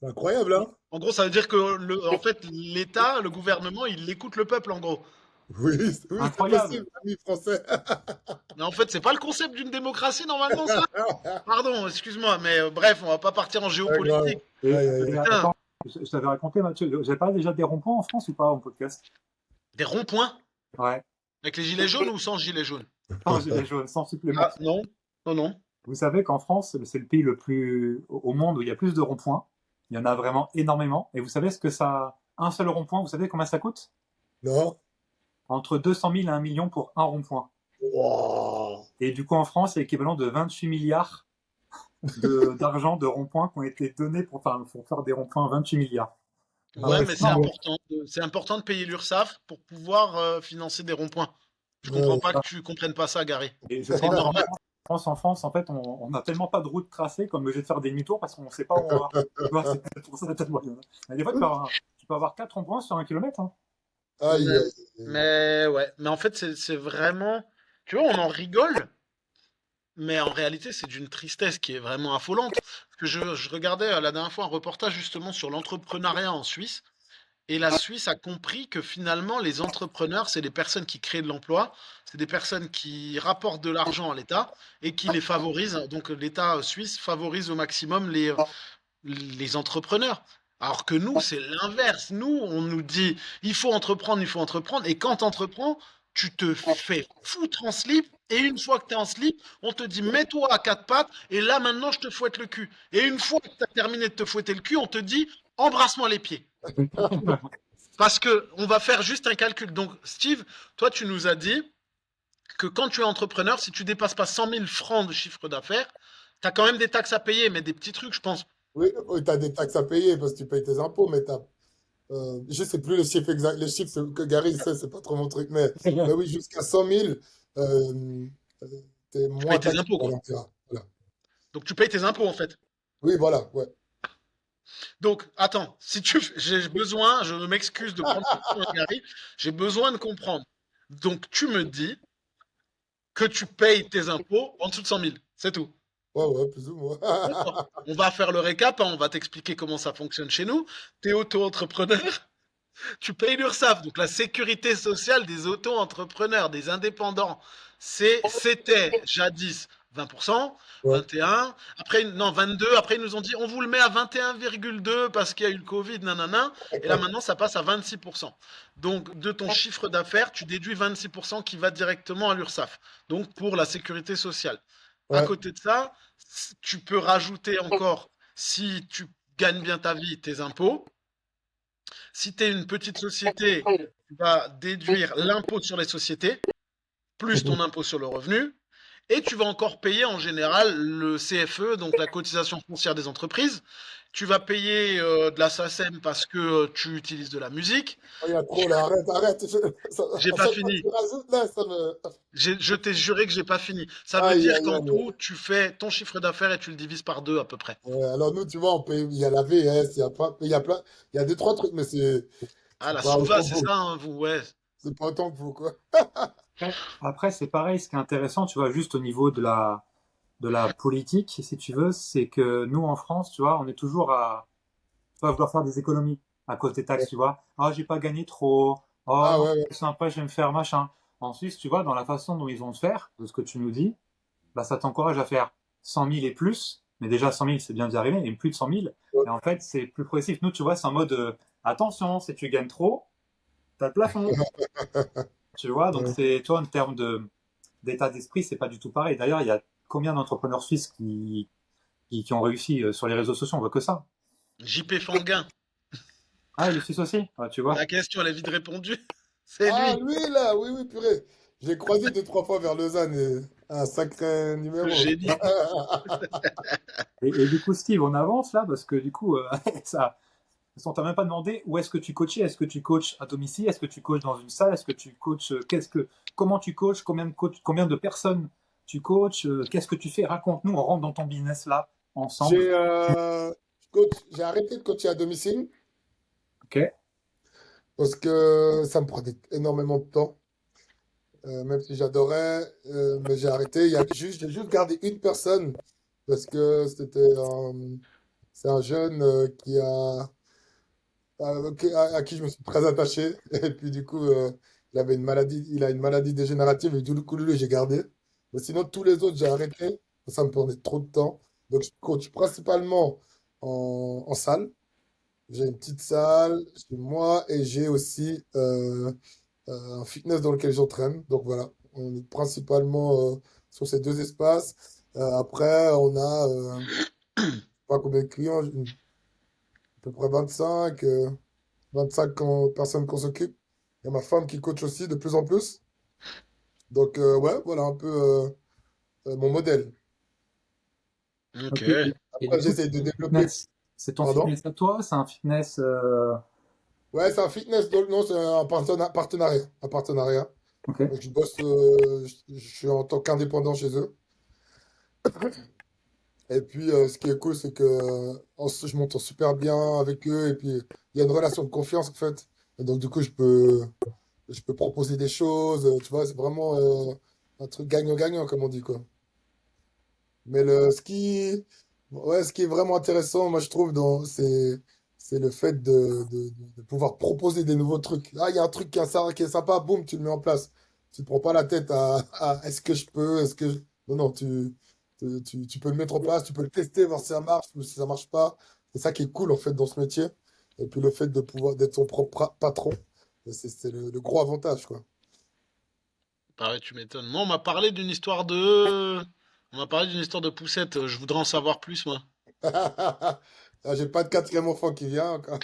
C'est incroyable, hein? En gros, ça veut dire que en fait, l'État, le gouvernement, il écoute le peuple, en gros. Oui, oui, c'est Incroyable. possible, ami français. Mais en fait, c'est pas le concept d'une démocratie, normalement, ça? Pardon, excuse-moi, mais bref, on va pas partir en Ouais, grave. géopolitique. Aïe, aïe, Et aïe. Putain, attends, je t'avais raconté, Mathieu, j'ai pas déjà des ronds-points en France ou pas en podcast? des ronds-points Ouais, avec les gilets jaunes ou sans gilets jaunes? sans gilet jaune, sans supplément. Ah, non, non, non. Vous savez qu'en France, c'est le pays le plus au monde où il y a plus de ronds-points. Il y en a vraiment énormément. Et vous savez ce que ça, un seul rond-point, vous savez combien ça coûte? Non? Entre 200 000 et 1 million pour un rond-point. Wow. Et du coup, en France, c'est l'équivalent de 28 milliards d'argent de ronds-points qui ont été donnés pour faire des ronds-points, 28 milliards. Ah Ouais, ouais, mais c'est énorme. c'est important de payer l'URSSAF pour pouvoir financer des ronds-points. Je comprends Ouais. pas que tu comprennes pas ça, Gary. Et je C'est pense normal. en France, en fait, on n'a tellement pas de route tracée qu'on est obligé de faire des demi-tours parce qu'on ne sait pas où on va. Tu vois, c'est peut-être pour ça tellement il y en a. Mais des fois, tu peux avoir 4 ronds-points sur 1 kilomètre. Hein. Aïe, Mais, aïe, aïe. mais ouais, mais en fait, c'est vraiment. Tu vois, on en rigole, mais en réalité, c'est d'une tristesse qui est vraiment affolante. Parce que je regardais la dernière fois un reportage justement sur l'entrepreneuriat en Suisse. Et la Suisse a compris que finalement, les entrepreneurs, c'est des personnes qui créent de l'emploi, c'est des personnes qui rapportent de l'argent à l'État et qui les favorisent. Donc l'État suisse favorise au maximum les entrepreneurs. Alors que nous, c'est l'inverse. Nous, on nous dit, il faut entreprendre, il faut entreprendre. Et quand tu entreprends, tu te fais foutre en slip. Et une fois que tu es en slip, on te dit, mets-toi à quatre pattes. Et là, maintenant, je te fouette le cul. Et une fois que tu as terminé de te fouetter le cul, on te dit, embrasse-moi les pieds. Parce que on va faire juste un calcul. Donc, Steve, toi, tu nous as dit que quand tu es entrepreneur, si tu dépasses pas 100 000 francs de chiffre d'affaires, tu as quand même des taxes à payer, mais des petits trucs, je pense. Oui, oui, tu as des taxes à payer parce que tu payes tes impôts, mais je sais plus le chiffre exact. Les chiffres que Gary sait, c'est pas trop mon truc, mais oui, jusqu'à 100 000, euh, t'es Tu payes moins tes taxé impôts, par quoi. l'État. Voilà. Donc, tu payes tes impôts, en fait. Oui, voilà, ouais. Donc, attends, si tu, j'ai besoin, je m'excuse de prendre ce point, Gary, j'ai besoin de comprendre. Donc, tu me dis que tu payes tes impôts en dessous de 100 000. C'est tout. Ouais, ouais, plus ou moins. D'accord. On va faire le récap, hein, on va t'expliquer comment ça fonctionne chez nous. Tu es auto-entrepreneur, tu payes l'URSSAF, donc la sécurité sociale des auto-entrepreneurs, des indépendants. C'était jadis 20%, Ouais. 21, après, non, 22, après ils nous ont dit on vous le met à 21,2 parce qu'il y a eu le Covid, nanana, et là maintenant ça passe à 26%. Donc de ton chiffre d'affaires, tu déduis 26% qui va directement à l'URSSAF, donc pour la sécurité sociale. À Ouais. côté de ça, tu peux rajouter encore, si tu gagnes bien ta vie, tes impôts. Si tu es une petite société, tu vas déduire l'impôt sur les sociétés, plus ton impôt sur le revenu, et tu vas encore payer en général le CFE, donc la cotisation foncière des entreprises. Tu vas payer de la SACEM parce que tu utilises de la musique. Oh, il y a trop là, arrête, arrête. J'ai À pas chaque fois que fini. tu rajoutes là, ça me. Je t'ai juré que j'ai pas fini. Ça veut Aïe, dire aïe, qu'en aïe. tout, tu fais ton chiffre d'affaires et tu le divises par deux à peu près. Ouais, alors nous, tu vois, on paye, il y a la VS, il y a plein, il y a deux, trois trucs, mais Ah, c'est la pas Souva, autant que c'est vous. ça, hein, vous, ouais. C'est pas autant que vous, quoi. Après, c'est pareil, ce qui est intéressant, tu vois, juste au niveau de la politique, si tu veux, c'est que nous, en France, tu vois, on est toujours tu vois, vouloir faire des économies à cause des taxes, tu vois. Ah, j'ai pas gagné trop. Oh Ah non, ouais, ouais. c'est sympa, je vais me faire machin. En Suisse, tu vois, dans la façon dont ils vont se faire, de ce que tu nous dis, bah, ça t'encourage à faire 100 000 et plus. Mais déjà, 100 000, c'est bien d'y arriver, et plus de 100 000. Et en fait, c'est plus progressif. Nous, tu vois, c'est en mode, attention, si tu gagnes trop, t'as le plafond. Tu vois, donc Ouais. c'est, toi, en termes d'état d'esprit, c'est pas du tout pareil. D'ailleurs, il y a combien d'entrepreneurs suisses qui ont réussi sur les réseaux sociaux? On voit que ça. JP Fanguin. Ah, il est suisse aussi, ouais, tu vois. La question, elle est vite répondue. C'est Ah, lui. lui, là, oui, oui, purée. J'ai croisé deux, trois fois vers Lausanne, un sacré Le numéro. génie. Et du coup, Steve, on avance là parce que du coup, ça, on t'a même pas demandé où est-ce que tu coachais. Est-ce que tu coaches à domicile? Est-ce que tu coaches dans une salle? Est-ce que tu coaches comment tu coaches? Combien de personnes tu coaches? Qu'est-ce que tu fais? Raconte-nous. On rentre dans ton business là ensemble. J'ai j'ai arrêté de coacher à domicile Ok. parce que ça me prenait énormément de temps. même si j'adorais, mais j'ai arrêté. J'ai juste gardé une personne parce que c'est un jeune à qui je me suis très attaché. Et puis du coup, il a une maladie dégénérative et du coup, lui, j'ai gardé. Mais sinon, tous les autres, j'ai arrêté. Ça me prenait trop de temps. Donc, je coach principalement en salle. J'ai une petite salle chez moi et j'ai aussi un fitness dans lequel j'entraîne. Donc voilà, on est principalement sur ces deux espaces. Après, on a, je sais pas combien de clients, à peu près 25 personnes qu'on s'occupe. Il y a ma femme qui coach aussi de plus en plus. Donc ouais, voilà un peu mon modèle. Ok. Ok. Et Après, du coup, j'essaie de développer. fitness, c'est ton Pardon? fitness à toi? C'est un fitness. Ouais, c'est un fitness. Non, c'est un partenariat. Un partenariat. Ok. Donc, je suis en tant qu'indépendant chez eux. Et puis, ce qui est cool, c'est que je m'entends super bien avec eux. Et puis, il y a une relation de confiance, en fait. Et donc, du coup, je peux proposer des choses. Tu vois, c'est vraiment un truc gagnant-gagnant, comme on dit, quoi. Mais ouais, ce qui est vraiment intéressant, moi, je trouve, c'est le fait de pouvoir proposer des nouveaux trucs. Ah, il y a un truc qui est sympa, boum, tu le mets en place. Tu ne te prends pas la tête à est-ce que je peux, Non, non, tu peux le mettre en place, tu peux le tester, voir si ça marche ou si ça marche pas. C'est ça qui est cool, en fait, dans ce métier. Et puis, le fait de pouvoir d'être son propre patron, c'est le gros avantage, quoi. Bah ouais, tu m'étonnes. Moi, on m'a parlé d'une histoire de poussette. Je voudrais en savoir plus, moi. Ah, j'ai pas de quatrième enfant qui vient encore.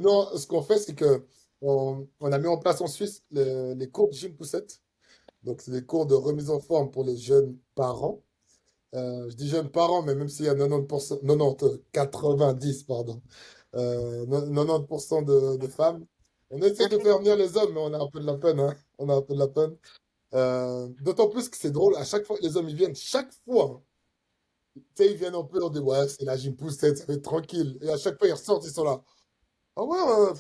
Non, ce qu'on fait, c'est que on a mis en place en Suisse les cours de gym poussette. Donc, c'est des cours de remise en forme pour les jeunes parents. Je dis jeunes parents, mais même s'il y a 90%, 90, 90, pardon, 90% de femmes. On essaie de faire venir les hommes, mais on a un peu de la peine, hein. On a un peu de la peine. D'autant plus que c'est drôle, à chaque fois que les hommes ils viennent, chaque fois, tu sais, ils viennent un peu, on dit, ouais, c'est la gym poussette, ça va être tranquille. Et à chaque fois, ils ressortent, ils sont là. Ah ouais, ouais,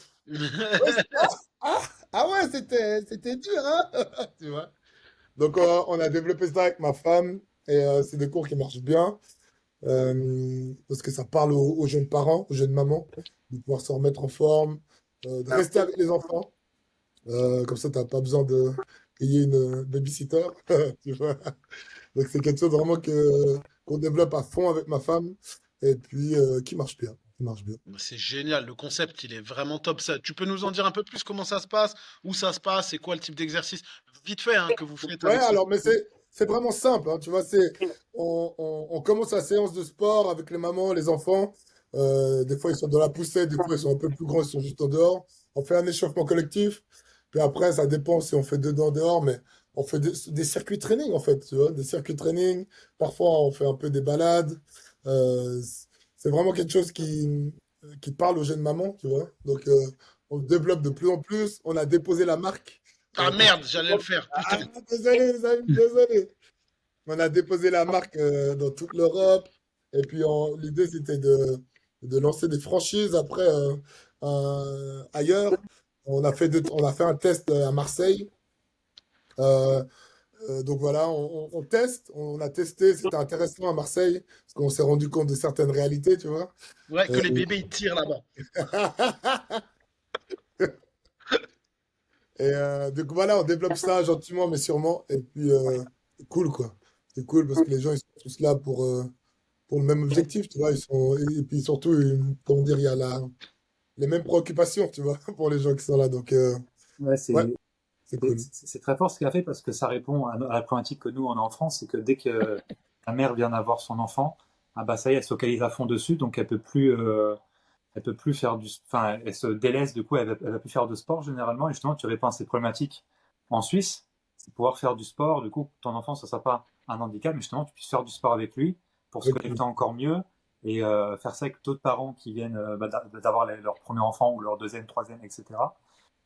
ah, ah ouais, c'était dur, hein? Tu vois? Donc, on a développé ça avec ma femme et c'est des cours qui marchent bien parce que ça parle aux jeunes parents, aux jeunes mamans, de pouvoir se remettre en forme, de rester avec les enfants. Comme ça, tu n'as pas besoin de payer une babysitter, tu vois? Donc, c'est quelque chose vraiment qu'on développe à fond avec ma femme et puis qui marche bien. Qui marche bien. C'est génial, le concept, il est vraiment top. Ça, tu peux nous en dire un peu plus comment ça se passe, où ça se passe, c'est quoi le type d'exercice, vite fait, hein, que vous faites Ouais, avec ce. alors, mais c'est vraiment simple, hein, tu vois, on commence la séance de sport avec les mamans, les enfants. Des fois, ils sont dans la poussette, des fois, ils sont un peu plus grands, ils sont juste en dehors. On fait un échauffement collectif. Puis après, ça dépend si on fait dedans, dehors, mais on fait des circuits training, en fait, tu vois, des circuits training. Parfois, on fait un peu des balades. Euh, c'est vraiment quelque chose qui parle aux jeunes mamans, tu vois. Donc, on le développe de plus en plus. On a déposé la marque. Ah merde, j'allais le faire, Ah, putain. désolé, les amis, désolé. On a déposé la marque dans toute l'Europe. Et puis, l'idée, c'était de lancer des franchises après ailleurs. On a fait un test à Marseille. Euh, donc voilà, on teste. On a testé. C'était intéressant à Marseille parce qu'on s'est rendu compte de certaines réalités, tu vois. Ouais, que Euh, les bébés, ils tirent là-bas. et donc voilà, on développe ça gentiment mais sûrement. Et puis, c'est cool, quoi. C'est cool parce que les gens, ils sont tous là pour le même objectif, tu vois. Et puis surtout, comment dire, il y a les mêmes préoccupations, tu vois, pour les gens qui sont là. Donc, Ouais, ouais, c'est cool. c'est très fort ce qu'il a fait parce que ça répond à la problématique que nous on a en France, c'est que dès que la mère vient d'avoir son enfant, ah bah ça y est, elle se focalise à fond dessus, donc elle peut plus faire enfin, elle se délaisse, du coup, elle va plus faire de sport généralement. Et justement, tu réponds à ces problématiques en Suisse, c'est pouvoir faire du sport. Du coup, ton enfant, ça ne soit pas un handicap, mais justement, tu puisses faire du sport avec lui pour se Très cool. connecter encore mieux et faire ça avec d'autres parents qui viennent d'avoir leur premier enfant ou leur deuxième, troisième, etc.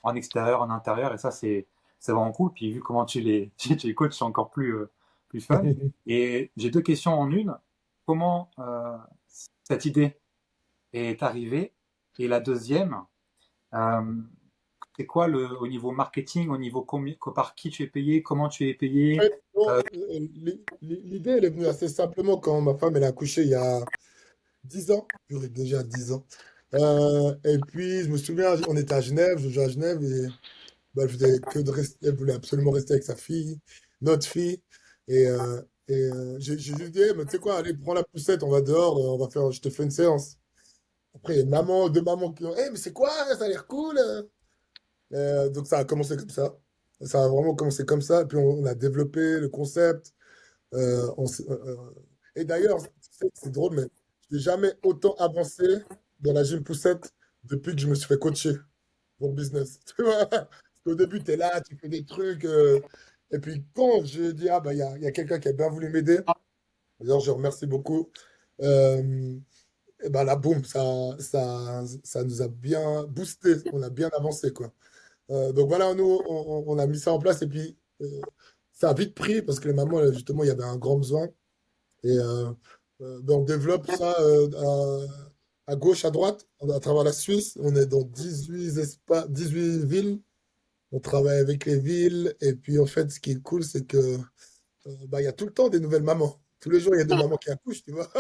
En extérieur, en intérieur, et ça, c'est vraiment cool. Puis vu comment tu les coaches, c'est encore plus fun. Et j'ai deux questions en une. Comment cette idée est arrivée? Et la deuxième, euh, C'est quoi au niveau marketing, au niveau par qui tu es payé, comment tu es payé? fait, bon, Euh, l'idée, elle est venue assez simplement quand ma femme, elle a accouché il y a 10 ans. Purée, déjà 10 ans. Et puis, je me souviens, on était à Genève, je jouais à Genève et bah, je faisais que de rester, elle voulait absolument rester avec sa fille, notre fille. J'ai juste dit, Eh, mais tu sais quoi, allez, prends la poussette, on va dehors, je te fais une séance. Après, il y a deux mamans qui ont, mais c'est quoi, ça a l'air cool. Donc ça a commencé comme ça. Ça a vraiment commencé comme ça. Et puis on a développé le concept. Et d'ailleurs, c'est drôle, mais je n'ai jamais autant avancé dans la gym poussette depuis que je me suis fait coacher pour business. Tu vois? Parce qu'au début, tu es là, tu fais des trucs. Et puis quand je dis, ah, bah, il y a quelqu'un qui a bien voulu m'aider, d'ailleurs, je remercie beaucoup. Euh, et ben là, boum, ça nous a bien boosté. On a bien avancé, quoi. Donc voilà, nous, on a mis ça en place et puis ça a vite pris parce que les mamans, justement, il y avait un grand besoin. Et ben, on développe ça à gauche, à droite, à travers la Suisse. On est dans 18 villes. On travaille avec les villes. Et puis en fait, ce qui est cool, c'est que bah, il y a tout le temps des nouvelles mamans. Tous les jours, il y a des mamans qui accouchent, tu vois.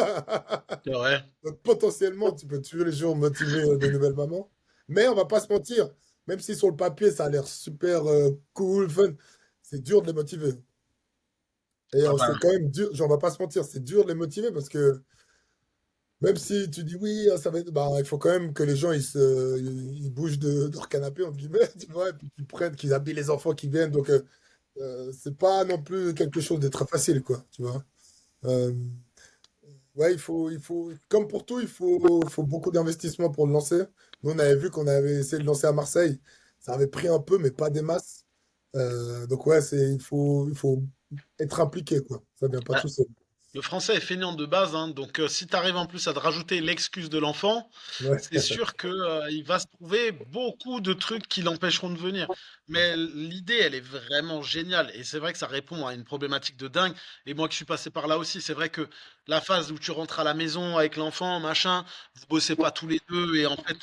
C'est vrai. Donc potentiellement, tu peux tuer les jours motiver des nouvelles mamans. Mais on va pas se mentir, même si sur le papier, ça a l'air super cool, fun, c'est dur de les motiver. Et Ah c'est ben, quand même dur, genre, on va pas se mentir, c'est dur de les motiver parce que même si tu dis oui, ça va être, bah, il faut quand même que les gens ils bougent de leur canapé, entre guillemets, tu vois, et puis qu'ils prennent, qu'ils habillent les enfants qui viennent. Donc, c'est pas non plus quelque chose de très facile, quoi, tu vois. Euh, Ouais, comme pour tout, faut beaucoup d'investissement pour le lancer. Nous, on avait vu qu'on avait essayé de lancer à Marseille. Ça avait pris un peu, mais pas des masses. Donc, ouais, il faut être impliqué, quoi. Ça vient pas ouais. tout seul. Le français est feignant de base, hein, donc si tu arrives en plus à te rajouter l'excuse de l'enfant, Ouais. c'est sûr que, il va se trouver beaucoup de trucs qui l'empêcheront de venir. Mais l'idée, elle est vraiment géniale et c'est vrai que ça répond à une problématique de dingue et moi qui suis passé par là aussi, c'est vrai que la phase où tu rentres à la maison avec l'enfant, machin, vous bossez pas tous les 2 et en fait,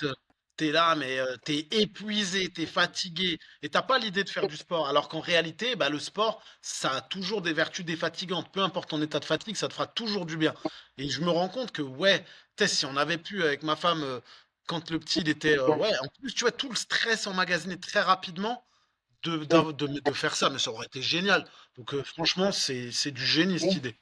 tu là, mais tu épuisé, t'es fatigué et t'as pas l'idée de faire du sport. Alors qu'en réalité, bah, le sport, ça a toujours des vertus défatigantes. Peu importe ton état de fatigue, ça te fera toujours du bien. Et je me rends compte que, ouais, si on avait pu, avec ma femme, quand le petit, il était. Ouais, en plus, tu vois, tout le stress emmagasiné très rapidement, de faire ça, mais ça aurait été génial. Donc, franchement, c'est du génie, cette idée.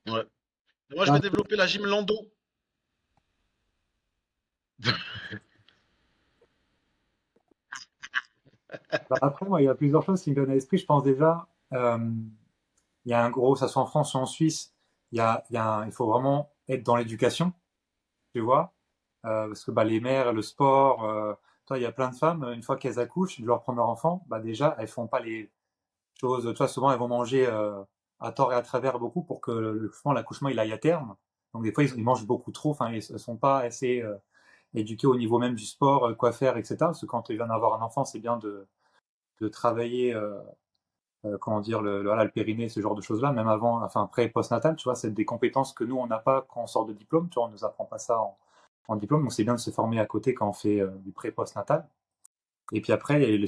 Ouais. Et moi, je vais ben, développer la gym Lando. après, moi, il y a plusieurs choses qui me viennent à l'esprit. Je pense déjà, il y a un gros, ça soit en France ou en Suisse, il faut vraiment être dans l'éducation, tu vois, parce que bah, les mères, le sport, toi, il y a plein de femmes, une fois qu'elles accouchent de leur premier enfant, bah déjà, elles font pas les choses, tu vois, souvent elles vont manger à tort et à travers beaucoup pour que l'accouchement il aille à terme. Donc des fois, ils mangent beaucoup trop, enfin, ils ne sont pas assez éduqués au niveau même du sport, quoi faire, etc. Parce que quand il vient d'avoir un enfant, c'est bien de travailler comment dire, voilà, le périnée, ce genre de choses-là, même avant, enfin pré et post-natal, tu vois, c'est des compétences que nous, on n'a pas quand on sort de diplôme, tu vois, on ne nous apprend pas ça en diplôme, donc c'est bien de se former à côté quand on fait du pré post-natal. Et puis après, il y a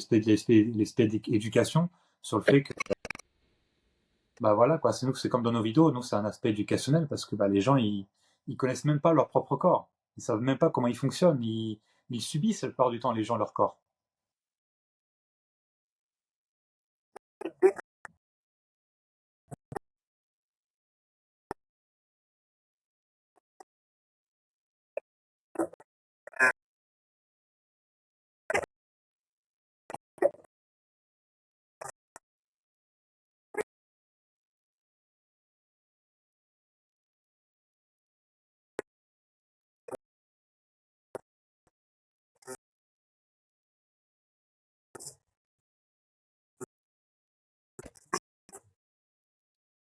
l'aspect d'éducation sur le fait que, bah voilà, quoi, c'est nous, c'est comme dans nos vidéos, nous, c'est un aspect éducationnel parce que bah, les gens, ils connaissent même pas leur propre corps. Ils savent même pas comment il fonctionne. Ils subissent la plupart du temps, les gens, leur corps.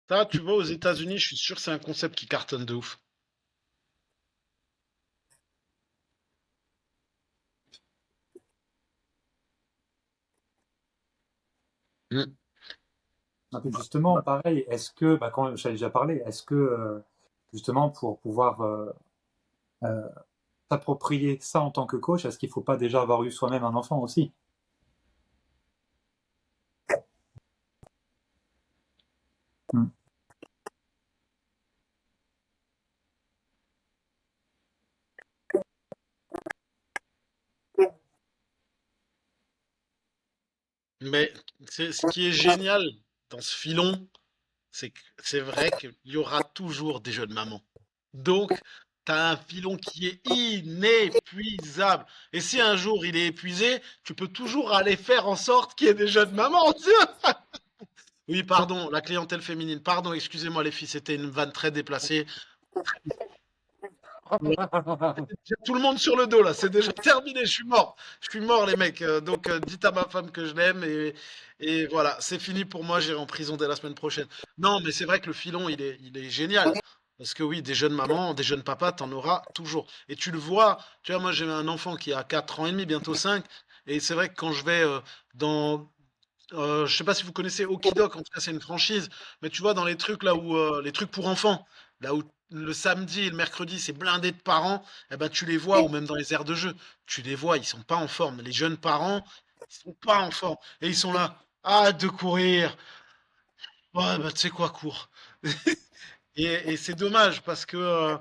Ça, tu vois, aux États-Unis, je suis sûr que c'est un concept qui cartonne de ouf. Mm. Ah, puis justement, pareil, est-ce que, bah, quand j'avais déjà parlé, est-ce que justement pour pouvoir euh, s'approprier ça en tant que coach, est-ce qu'il ne faut pas déjà avoir eu soi-même un enfant aussi? Mm. Mais ce qui est génial dans ce filon, c'est que c'est vrai qu'il y aura toujours des jeunes mamans. Donc, tu as un filon qui est inépuisable. Et si un jour il est épuisé, tu peux toujours aller faire en sorte qu'il y ait des jeunes mamans. Oui, pardon, la clientèle féminine. Pardon, excusez-moi les filles, c'était une vanne très déplacée. J'ai tout le monde sur le dos là, c'est déjà terminé, je suis mort. Je suis mort les mecs. Donc dites à ma femme que je l'aime et voilà, c'est fini pour moi, j'irai en prison dès la semaine prochaine. Non, mais c'est vrai que le filon, il est génial. Parce que oui, des jeunes mamans, des jeunes papas, t'en auras toujours. Et tu le vois, tu vois, moi j'ai un enfant qui a 4 ans et demi, bientôt 5. Et c'est vrai que quand je vais dans, je sais pas si vous connaissez Okidok, en tout cas c'est une franchise, mais tu vois dans les trucs là où les trucs pour enfants, là où le samedi et le mercredi c'est blindé de parents, eh ben tu les vois ou même dans les aires de jeu, tu les vois, ils sont pas en forme. Les jeunes parents, ils sont pas en forme et ils sont là, hâte de courir. Ouais, bah tu sais quoi, cours. Et c'est dommage parce que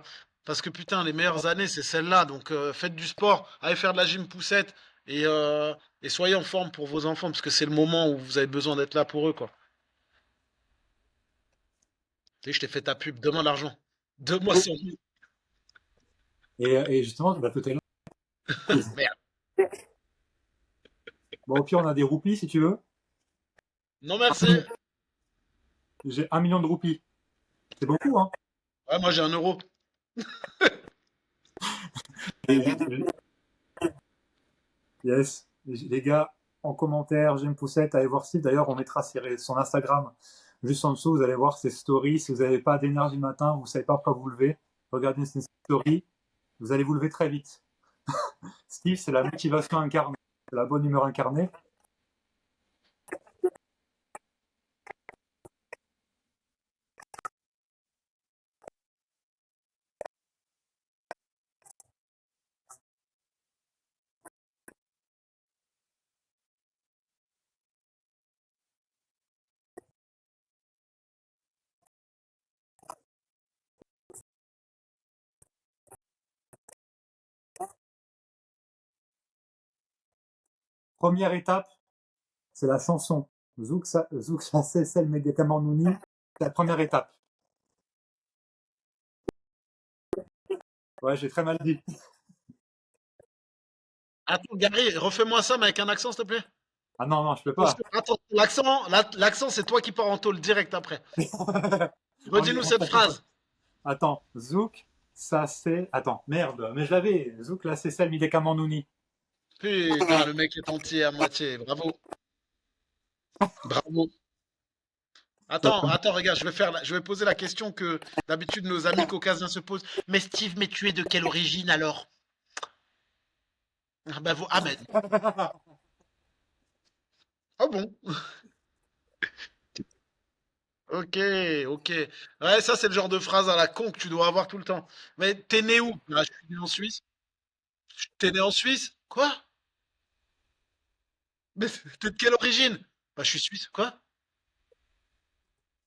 putain, les meilleures années, c'est celles-là. Donc faites du sport, allez faire de la gym poussette et soyez en forme pour vos enfants parce que c'est le moment où vous avez besoin d'être là pour eux, quoi. Tu sais, je t'ai fait ta pub, donne-moi l'argent. Donne-moi 100 000. Et justement, bah, peut-être. Merde. Bon, au pire, on a des roupies si tu veux. Non, merci. J'ai 1 million de roupies. C'est beaucoup, hein? Ouais, moi j'ai 1 euro. Et- yes. Les gars, en commentaire, j'ai une poussette, allez voir Steve. D'ailleurs, on mettra son Instagram juste en dessous. Vous allez voir ses stories. Si vous n'avez pas d'énergie le matin, vous ne savez pas pourquoi vous lever, regardez ses stories. Vous allez vous lever très vite. Steve, c'est la motivation incarnée, c'est la bonne humeur incarnée. Première étape, c'est la chanson. Zouk chassé, sel médicament nouni. C'est la première étape. Ouais, j'ai très mal dit. Attends, Gary, refais-moi ça, mais avec un accent, s'il te plaît. Ah non, non, je peux Parce pas. que, attends, l'accent, c'est toi qui pars en tôle direct après. Redis-nous cette On fait pas. phrase. Attends, Zouk, ça c'est. Attends, merde, mais je l'avais. Zouk, là, c'est sel médicament nouni. Putain, le mec est entier à moitié. Bravo. Bravo. Attends, regarde, je vais poser la question que d'habitude nos amis caucasiens se posent. Mais Steve, mais tu es de quelle origine alors? Ah, bah, ah, mais, ah bon? Ok, ok. Ouais, ça c'est le genre de phrase à la con que tu dois avoir tout le temps. Mais t'es né où? Ah, je suis né en Suisse. T'es né en Suisse? Quoi? Mais t'es de quelle origine? Bah, je suis suisse. Quoi?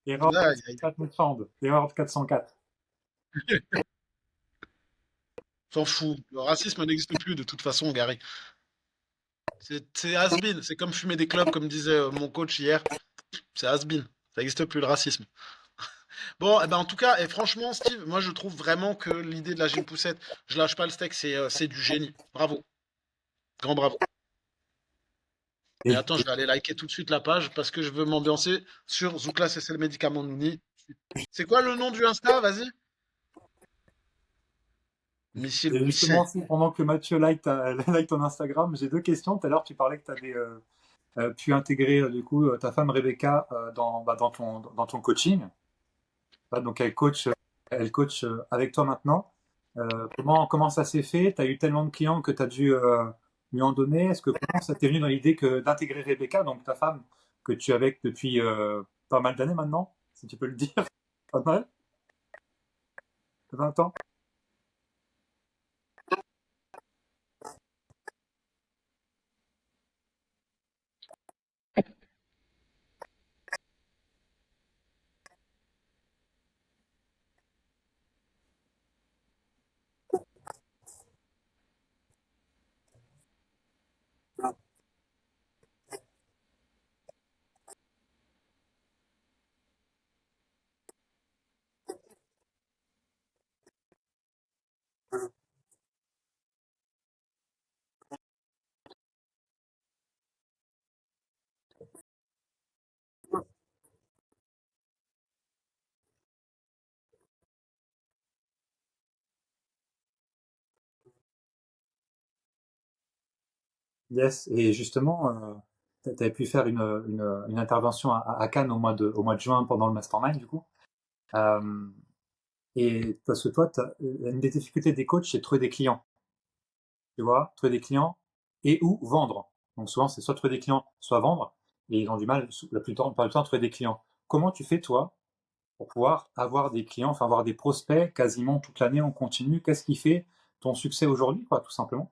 Erreur Aïe, aïe. 404 Newfound. Erreur 404. S'en fout. Le racisme n'existe plus de toute façon, Gary. C'est has-been. C'est comme fumer des clubs, comme disait mon coach hier. C'est has-been. Ça n'existe plus le racisme. Bon, eh ben, en tout cas, et franchement, Steve, moi je trouve vraiment que l'idée de la gym poussette, je lâche pas le steak, c'est du génie. Bravo. Grand bravo. Et Et, attends, je vais aller liker tout de suite la page parce que je veux m'ambiancer sur Zoukla c'est le médicament Nouni. C'est quoi le nom du Insta? Vas-y. Missile et justement, poussette. si pendant que Mathieu like, like ton Instagram, j'ai deux questions. Tout à l'heure, tu parlais que tu avais pu intégrer du coup ta femme Rebecca dans ton coaching. Ah, donc elle coach avec toi maintenant. Comment ça s'est fait? Tu as eu tellement de clients que tu as dû lui en donner. Est-ce que comment ça t'est venu dans l'idée que d'intégrer Rebecca, donc ta femme, que tu es avec depuis pas mal d'années maintenant, si tu peux le dire, pas mal, 20 ans? Yes, et justement, tu avais pu faire une intervention à Cannes au mois de juin pendant le mastermind, du coup. Euh, et parce que toi, une des difficultés des coachs, c'est de trouver des clients. Tu vois, trouver des clients et ou vendre. Donc souvent, c'est soit trouver des clients, soit vendre. Et ils ont du mal, la plupart du temps, à trouver des clients. Comment tu fais, toi, pour pouvoir avoir des clients, enfin avoir des prospects quasiment toute l'année en continu? Qu'est-ce qui fait ton succès aujourd'hui, quoi, tout simplement?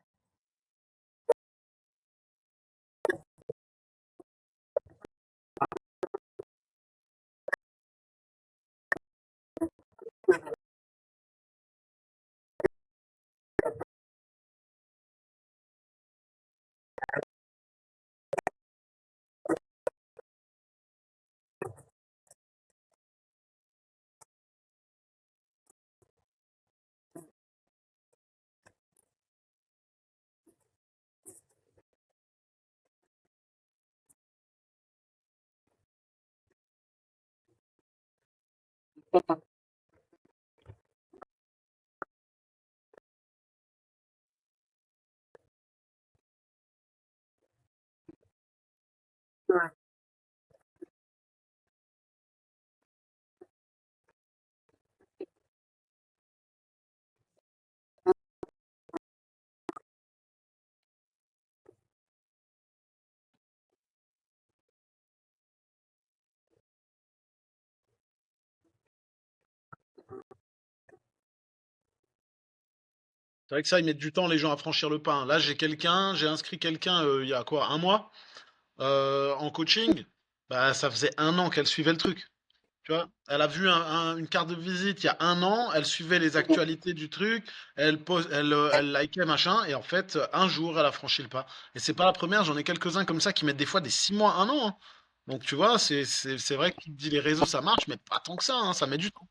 C'est vrai que ça, ils mettent du temps, les gens, à franchir le pas, hein. Là, j'ai inscrit quelqu'un il y a quoi, un mois, en coaching. Bah, ça faisait un an qu'elle suivait le truc. Tu vois, elle a vu une carte de visite il y a un an, elle suivait les actualités du truc, elle likait machin, et en fait, un jour, elle a franchi le pas. Et c'est pas la première, j'en ai quelques-uns comme ça qui mettent des fois des 6 mois, un an, hein. Donc tu vois, c'est vrai que tu te dis les réseaux ça marche, mais pas tant que ça, hein, ça met du temps.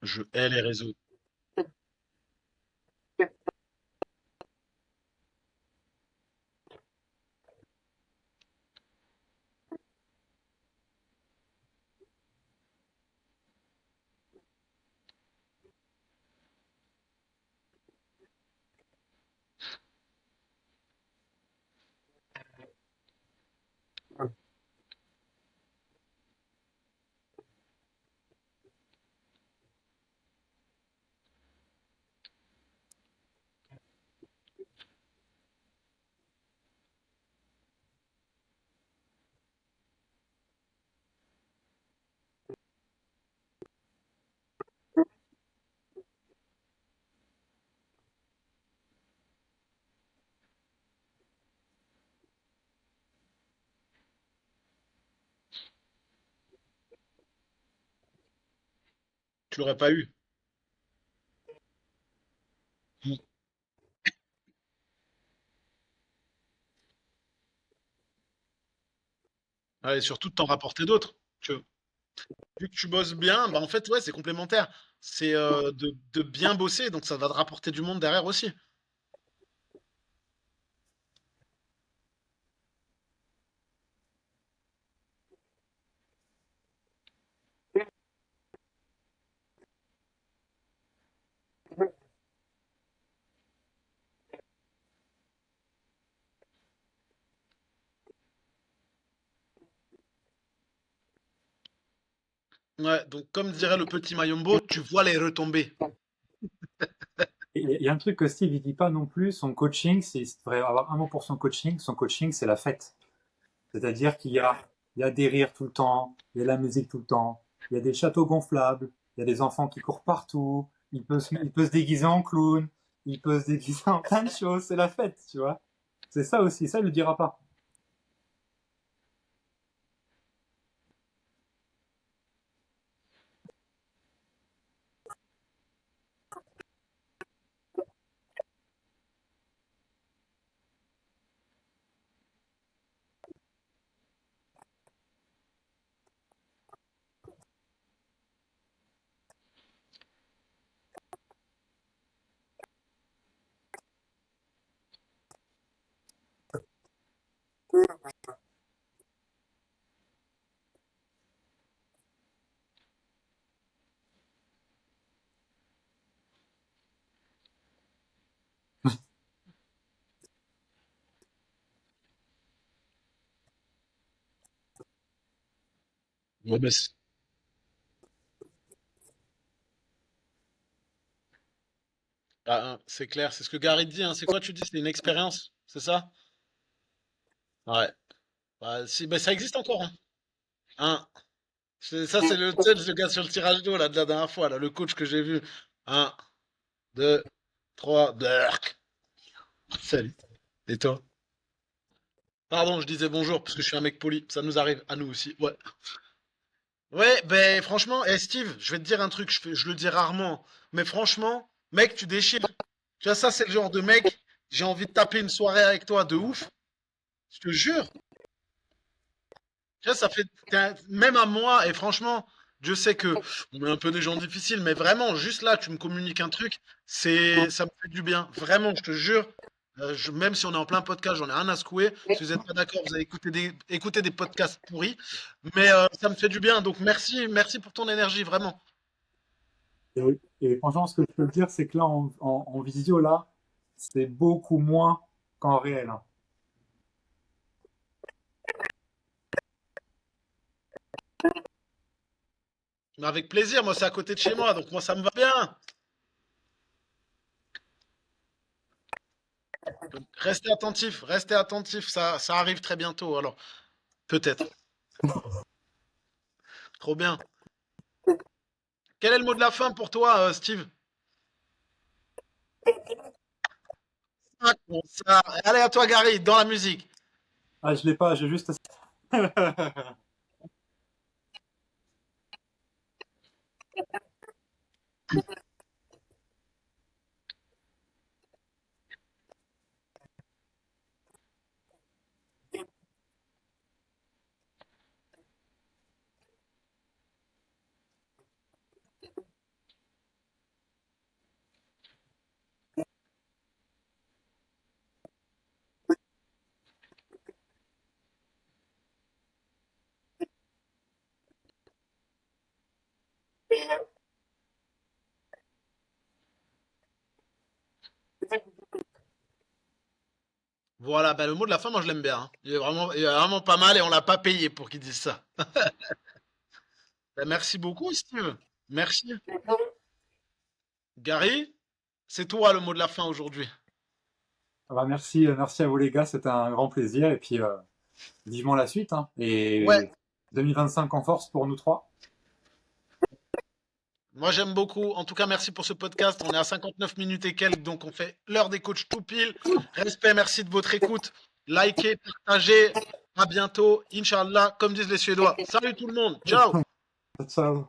Je hais les réseaux. Tu l'aurais pas eu. Mm. Ouais, et surtout de t'en rapporter d'autres. Tu vois. Vu que tu bosses bien, bah en fait, ouais, c'est complémentaire. C'est de bien bosser, donc ça va te rapporter du monde derrière aussi. Ouais, donc comme dirait le petit Mayombo, tu vois les retombées. Et il y a un truc que Steve il dit pas non plus, son coaching, s'il devrait avoir un mot pour son coaching, c'est la fête. C'est-à-dire il y a des rires tout le temps, il y a de la musique tout le temps, il y a des châteaux gonflables, il y a des enfants qui courent partout, il peut se déguiser en clown, il peut se déguiser en plein de choses, c'est la fête, tu vois. C'est ça aussi, ça il le dira pas. Ouais, bah, c'est clair, c'est ce que Gary dit, hein. C'est quoi tu dis? C'est une expérience, c'est ça? Ouais. Bah, si, bah, ça existe encore, hein. Hein. Ça, c'est le gars sur le tirage d'eau, là, de la dernière fois, là, le coach que j'ai vu. Un, deux, trois, Dirk. Salut. Et toi? Pardon, je disais bonjour, parce que je suis un mec poli. Ça nous arrive, à nous aussi. Ouais. Ouais, ben franchement, Steve, je vais te dire un truc, je le dis rarement, mais franchement, mec, tu déchires. Tu vois, ça, c'est le genre de mec, j'ai envie de taper une soirée avec toi de ouf, je te jure. Tu vois, ça fait, même à moi, et franchement, Dieu sait que on est un peu des gens difficiles, mais vraiment, juste là, tu me communiques un truc, ça me fait du bien. Vraiment, je te jure. Même si on est en plein podcast, j'en ai rien à secouer. Si vous n'êtes pas d'accord, vous allez écouter des podcasts pourris. Mais ça me fait du bien. Donc merci, merci pour ton énergie, vraiment. Et franchement, ce que je peux te dire, c'est que là, en visio, là, c'est beaucoup moins qu'en réel, hein. Mais avec plaisir, moi c'est à côté de chez moi, donc moi ça me va bien. Restez attentifs, ça arrive très bientôt, alors peut-être. Trop bien. Quel est le mot de la fin pour toi, Steve? Ah, bon, allez à toi, Gary, dans la musique. Ah, je l'ai pas, j'ai juste. Voilà, bah, le mot de la fin, moi je l'aime bien, hein. Il est vraiment pas mal et on l'a pas payé pour qu'il dise ça. Bah, merci beaucoup, Steve. Merci. Gary, c'est toi le mot de la fin aujourd'hui. Ah bah, merci, merci à vous les gars, c'était un grand plaisir. Et puis, vivement la suite, hein. Ouais, Et 2025 en force pour nous trois. moi j'aime beaucoup. En tout cas, merci pour ce podcast. On est à 59 minutes et quelques, donc on fait l'heure des coachs tout pile. Respect, merci de votre écoute. Likez, partagez. À bientôt, Inch'Allah, comme disent les Suédois. Salut tout le monde. Ciao. Ciao.